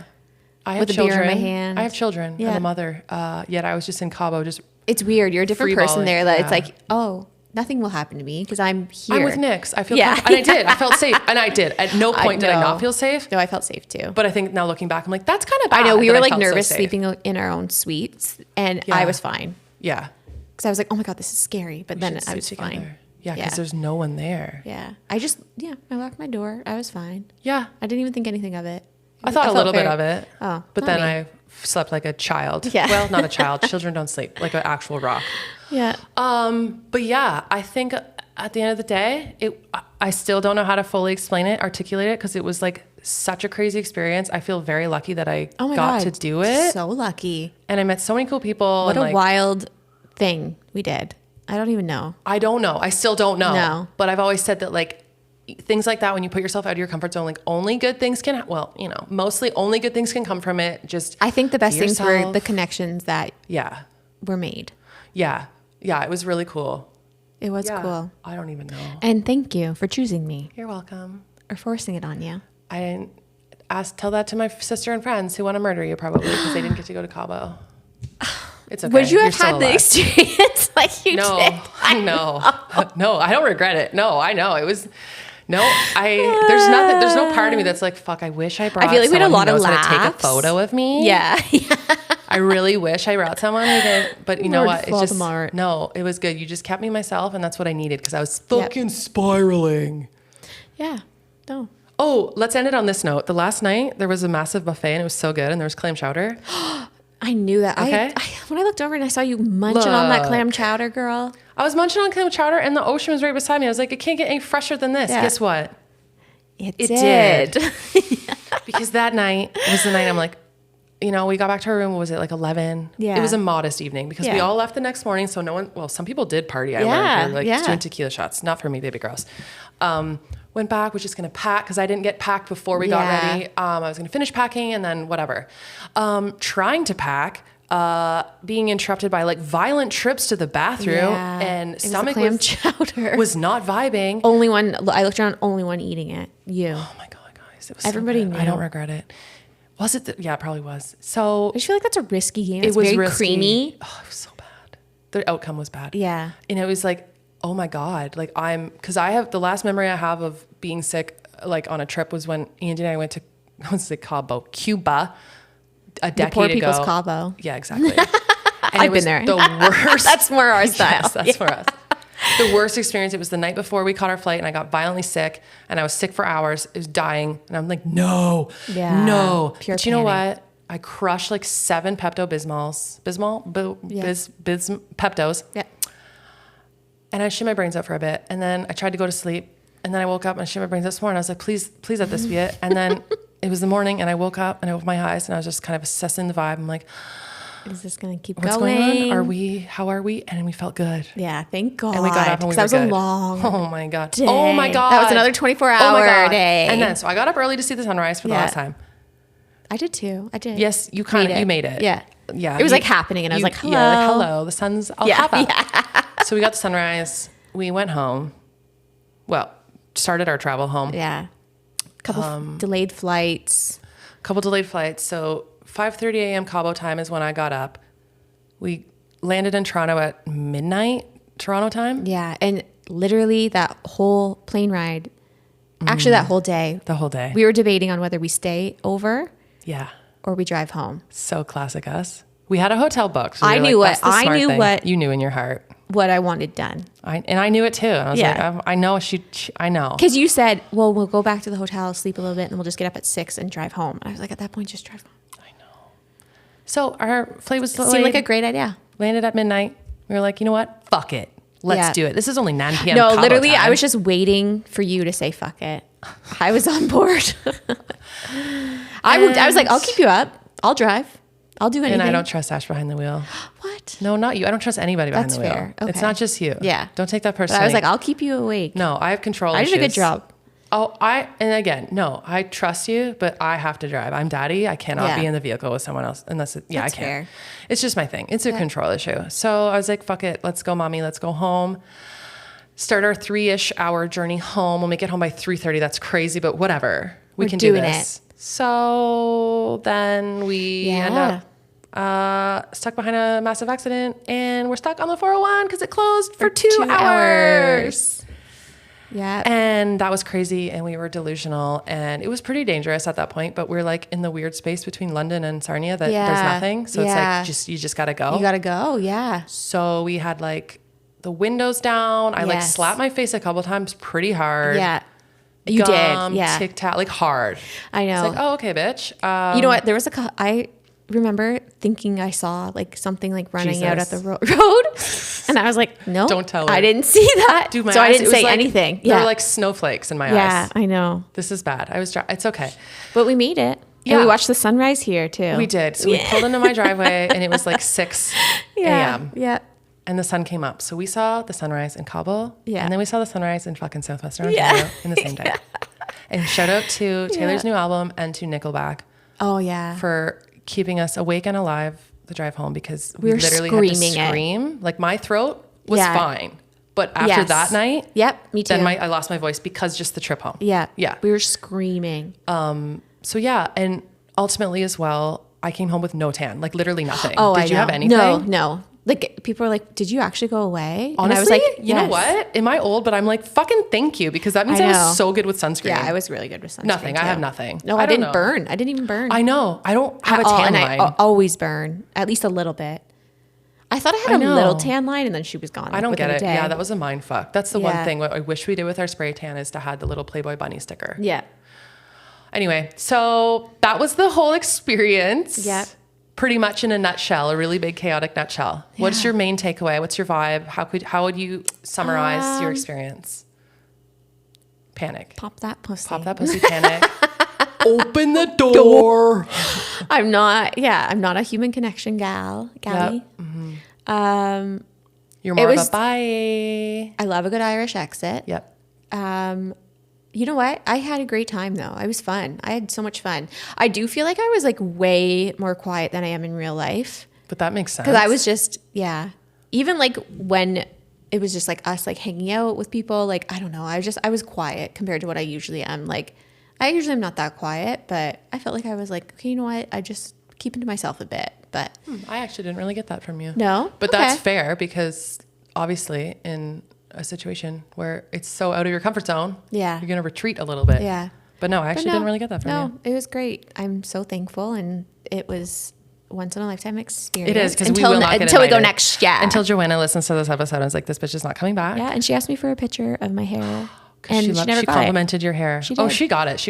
I have with a children. beer in my hand. I have children and a mother. Yet I was just in Cabo. Just it's weird. You're a different person free-balling. there. That Yeah. it's like, oh, nothing will happen to me because I'm here. I'm with Knix. I feel comfortable. And I did. I felt safe. And I did. At no point did I not feel safe. No, I felt safe too. But I think now looking back, I'm like, that's kind of bad. I know we that were I like felt so nervous safe. sleeping in our own suites, and Yeah. I was fine Yeah. because I was like, oh my god, this is scary. But then I was fine. Yeah, because there's no one there. Yeah, I locked my door. I was fine. Yeah. I didn't even think anything of it. I thought a felt little bit very- of it. Oh, but not then me. I slept like a child. Yeah. Well, not a child. Children don't sleep like an actual rock. Yeah. But yeah, I think at the end of the day, I still don't know how to fully explain it, articulate it, because it was like such a crazy experience. I feel very lucky that I got to do it. So lucky. And I met so many cool people. What and a wild thing we did. I don't even know. I don't know. I still don't know. No. But I've always said that like things like that, when you put yourself out of your comfort zone, like only good things can, mostly only good things can come from it. Just I think the best things were yourself. the connections that Yeah. were made. Yeah. Yeah. It was really cool. It was cool. I don't even know. And thank you for choosing me You're welcome. or forcing it on you. I didn't tell that to my sister and friends who want to murder you probably because they didn't get to go to Cabo. It's okay. Would you You're have still had the alive. experience like you No, did? no, I don't regret it. No, I know it was. No, there's no part of me that's like, fuck, I wish I brought. I feel like we had a lot of someone who knows how to take a laughs. photo of me. Yeah. I really wish I brought someone who did, but you know Lord what? It's just Voldemort. no. It was good. You just kept me myself, and that's what I needed because I was fucking spiraling. Yeah. No. Oh, let's end it on this note. The last night there was a massive buffet and it was so good, and there was clam chowder. I knew that. Okay. When I looked over and I saw you munching on that clam chowder, girl. I was munching on clam chowder and the ocean was right beside me. I was like, it can't get any fresher than this. Guess what? It did. Because that night was the night I'm like, we got back to our room. What was it, like 11? Yeah. It was a modest evening because we all left the next morning. So no one, well, some people did party. I learned, doing tequila shots. Not for me, baby girls. Went back, was just going to pack because I didn't get packed before we got ready. I was going to finish packing and then whatever. Trying to pack, being interrupted by like violent trips to the bathroom and stomach was not vibing. I looked around, only one eating it. You. Oh my God, guys. It was everybody so bad. knew. I don't regret it. Was it? Yeah, it probably was. So I just feel like that's a risky game. It was very risky. Creamy. Oh, it was so bad. The outcome was bad. Yeah. And it was like, oh my God, like because I have the last memory I have of being sick, like on a trip was when Andy and I went to, I want to say Cabo, Cuba, a decade ago. Poor people's Cabo. Yeah, exactly. And I've been there. The worst. That's more our style. Yes, that's for us. The worst experience. It was the night before we caught our flight and I got violently sick and I was sick for hours. It was dying. And I'm like, no. Pure But you know what? I crushed like 7 Pepto-Bismols. Peptos. Yeah. And I shit my brains out for a bit. And then I tried to go to sleep. And then I woke up and I shit my brains out some more. And I was like, please let this be it. And then it was the morning and I woke up and I opened my eyes and I was just kind of assessing the vibe. I'm like, is this going to keep what's going? on? How are we? And we felt good. Yeah, thank God. And we got up and we were that was good. a long Oh my God. day. Oh my God. That was another 24-hour day. And then, so I got up early to see the sunrise for the last time. I did too. I did. Yes, you made it. Yeah. Yeah. It was like happening and I was like, hello. Yeah, like, hello. The sun's, I'll have that. So we got the sunrise. We went home. Well, started our travel home. Yeah. Couple delayed flights. So 5:30 a.m. Cabo time is when I got up. We landed in Toronto at midnight, Toronto time. Yeah. And literally that whole plane ride, actually that whole day. The whole day. We were debating on whether we stay over. Yeah. Or we drive home. So classic us. We had a hotel booked. So I knew what you knew in your heart. What I wanted done. I knew it too. And I was like, I know I know. Because you said, well, we'll go back to the hotel, sleep a little bit, and we'll just get up at 6 and drive home. And I was like, at that point, just drive home. I know. So our flight was delayed. Seemed like a great idea. Landed at midnight. We were like, you know what? Fuck it. Let's do it. This is only 9 p.m. No, Cabo literally, time. I was just waiting for you to say fuck it. I was on board. I was like, I'll keep you up. I'll drive. I'll do anything. And I don't trust Ash behind the wheel. What? No, not you. I don't trust anybody behind the wheel. That's fair. Okay. It's not just you. Yeah. Don't take that personally. But I was like, I'll keep you awake. No, I have control issues. I did a good job. Oh, and again, no, I trust you, but I have to drive. I'm daddy. I cannot be in the vehicle with someone else unless I can't. Fair. It's just my thing. It's a control issue. So I was like, fuck it. Let's go, mommy. Let's go home. Start our 3-ish hour journey home. We'll make it home by 3:30. That's crazy, but whatever. We can do this. So then we end up stuck behind a massive accident and we're stuck on the 401 because it closed for 2 hours. Yeah. And that was crazy and we were delusional and it was pretty dangerous at that point, but we're like in the weird space between London and Sarnia that there's nothing. So it's like you just gotta go. You gotta go, yeah. So we had like the windows down. I like slapped my face a couple times pretty hard. Yeah. You did. Yeah. Tic-tac, like hard. I know. It's like, oh, okay, bitch. You know what? There was I remember thinking I saw like something like running out at the road. And I was like, no, don't tell her. I didn't see that. Dude, so I didn't say anything. There were like snowflakes in my eyes. Yeah, I know. This is bad. It's okay. But we made it. Yeah. And we watched the sunrise here too. We did. So we pulled into my driveway and it was like 6 a.m. Yeah. And the sun came up. So we saw the sunrise in Cabo. Yeah. And then we saw the sunrise in fucking Southwestern Ontario in the same day. And shout out to Taylor's new album and to Nickelback. Oh, yeah. For keeping us awake and alive the drive home because we literally had to scream. Like my throat was fine. But after that night. Yep, me too. Then I lost my voice because just the trip home. Yeah. Yeah. We were screaming. So yeah. And ultimately as well, I came home with no tan. Like literally nothing. Oh, Did you have anything? No. Like people were like, did you actually go away? Honestly, and I was like, you know what? Am I old? But I'm like, fucking thank you because that means I was so good with sunscreen. Yeah, I was really good with sunscreen. Nothing. Too. I have nothing. No, I didn't burn. I didn't even burn. I know. I don't have a tan line. I always burn at least a little bit. I thought I had a little tan line and then she was gone. I don't get it. Yeah, that was a mind fuck. That's the one thing what I wish we did with our spray tan is to have the little Playboy bunny sticker. Yeah. Anyway, so that was the whole experience. Yeah. pretty much in a nutshell, a really big chaotic nutshell. Yeah. What's your main takeaway? What's your vibe? How would you summarize your experience? Panic. Pop that pussy. Pop that pussy, panic. Open the door. I'm not a human connection galley. Yep. Mm-hmm. You're more of a bye. I love a good Irish exit. Yep. You know what? I had a great time though. It was fun. I had so much fun. I do feel like I was like way more quiet than I am in real life. But that makes sense. Because I was just, even like when it was just like us like hanging out with people, like, I don't know. I was quiet compared to what I usually am. Like, I usually am not that quiet, but I felt like I was like, okay, you know what? I just keeping to myself a bit. But I actually didn't really get that from you. No? But that's fair because obviously in a situation where it's so out of your comfort zone, you're going to retreat a little bit. Yeah. But no, I actually didn't really get that from you. No, it was great. I'm so thankful, and it was once in a lifetime experience. It is, because we will not get until we go invited. next. Yeah. Until Joanna listens to this episode, I was like, this bitch is not coming back. Yeah, and she asked me for a picture of my hair. And she complimented your hair. She did. Oh, she got it.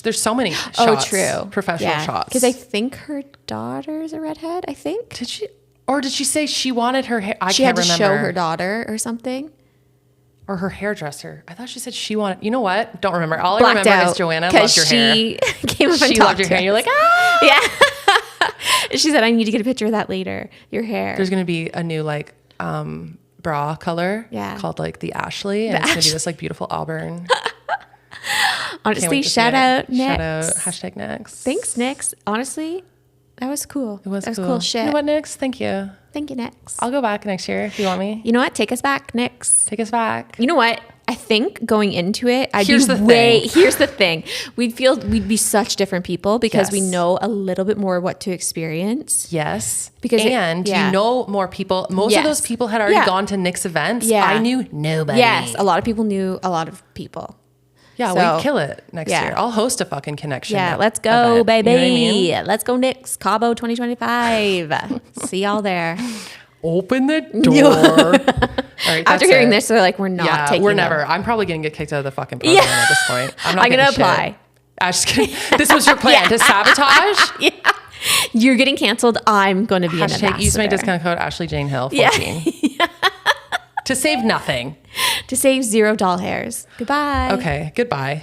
There's so many shots. Oh, true. Professional shots. Because I think her daughter's a redhead, I think. Did she? Or did she say she wanted her hair? She had to show her daughter or something. Or her hairdresser. I thought she said she wanted, you know what? Don't remember. All I remember is Joanna loved your hair. She came up and she loved your hair. And you're like, ah! Yeah. She said, I need to get a picture of that later. Your hair. There's going to be a new like bra color called like the Ashley. And it's going to be this like beautiful auburn. Honestly, shout out Knix. Shout out hashtag Knix. Thanks, Knix. Honestly, that was cool. That was cool shit. You know what, Knix? Thank you. Thank you, Knix. I'll go back next year if you want me. You know what? Take us back, Knix. Take us back. You know what? I think going into it, Here's the thing. We'd be such different people because we know a little bit more what to experience. Yes. Because you know more people. Most of those people had already gone to Knix events. Yeah. I knew nobody. Yes. A lot of people knew a lot of people. Yeah, we'd kill it next year. I'll host a fucking connection. Yeah, let's go, baby. You know what I mean? Let's go, Knix, Cabo 2025. See y'all there. Open the door. All right, after hearing this, they're like, we're not taking we're never. I'm probably going to get kicked out of the fucking program at this point. I'm going to apply. I'm just kidding. This was your plan to sabotage? Yeah. You're getting canceled. I'm going to be an ambassador. Use my discount code Ashley Jane Hill 14. Yeah. To save nothing. To save $0 hairs. Goodbye. Okay, goodbye.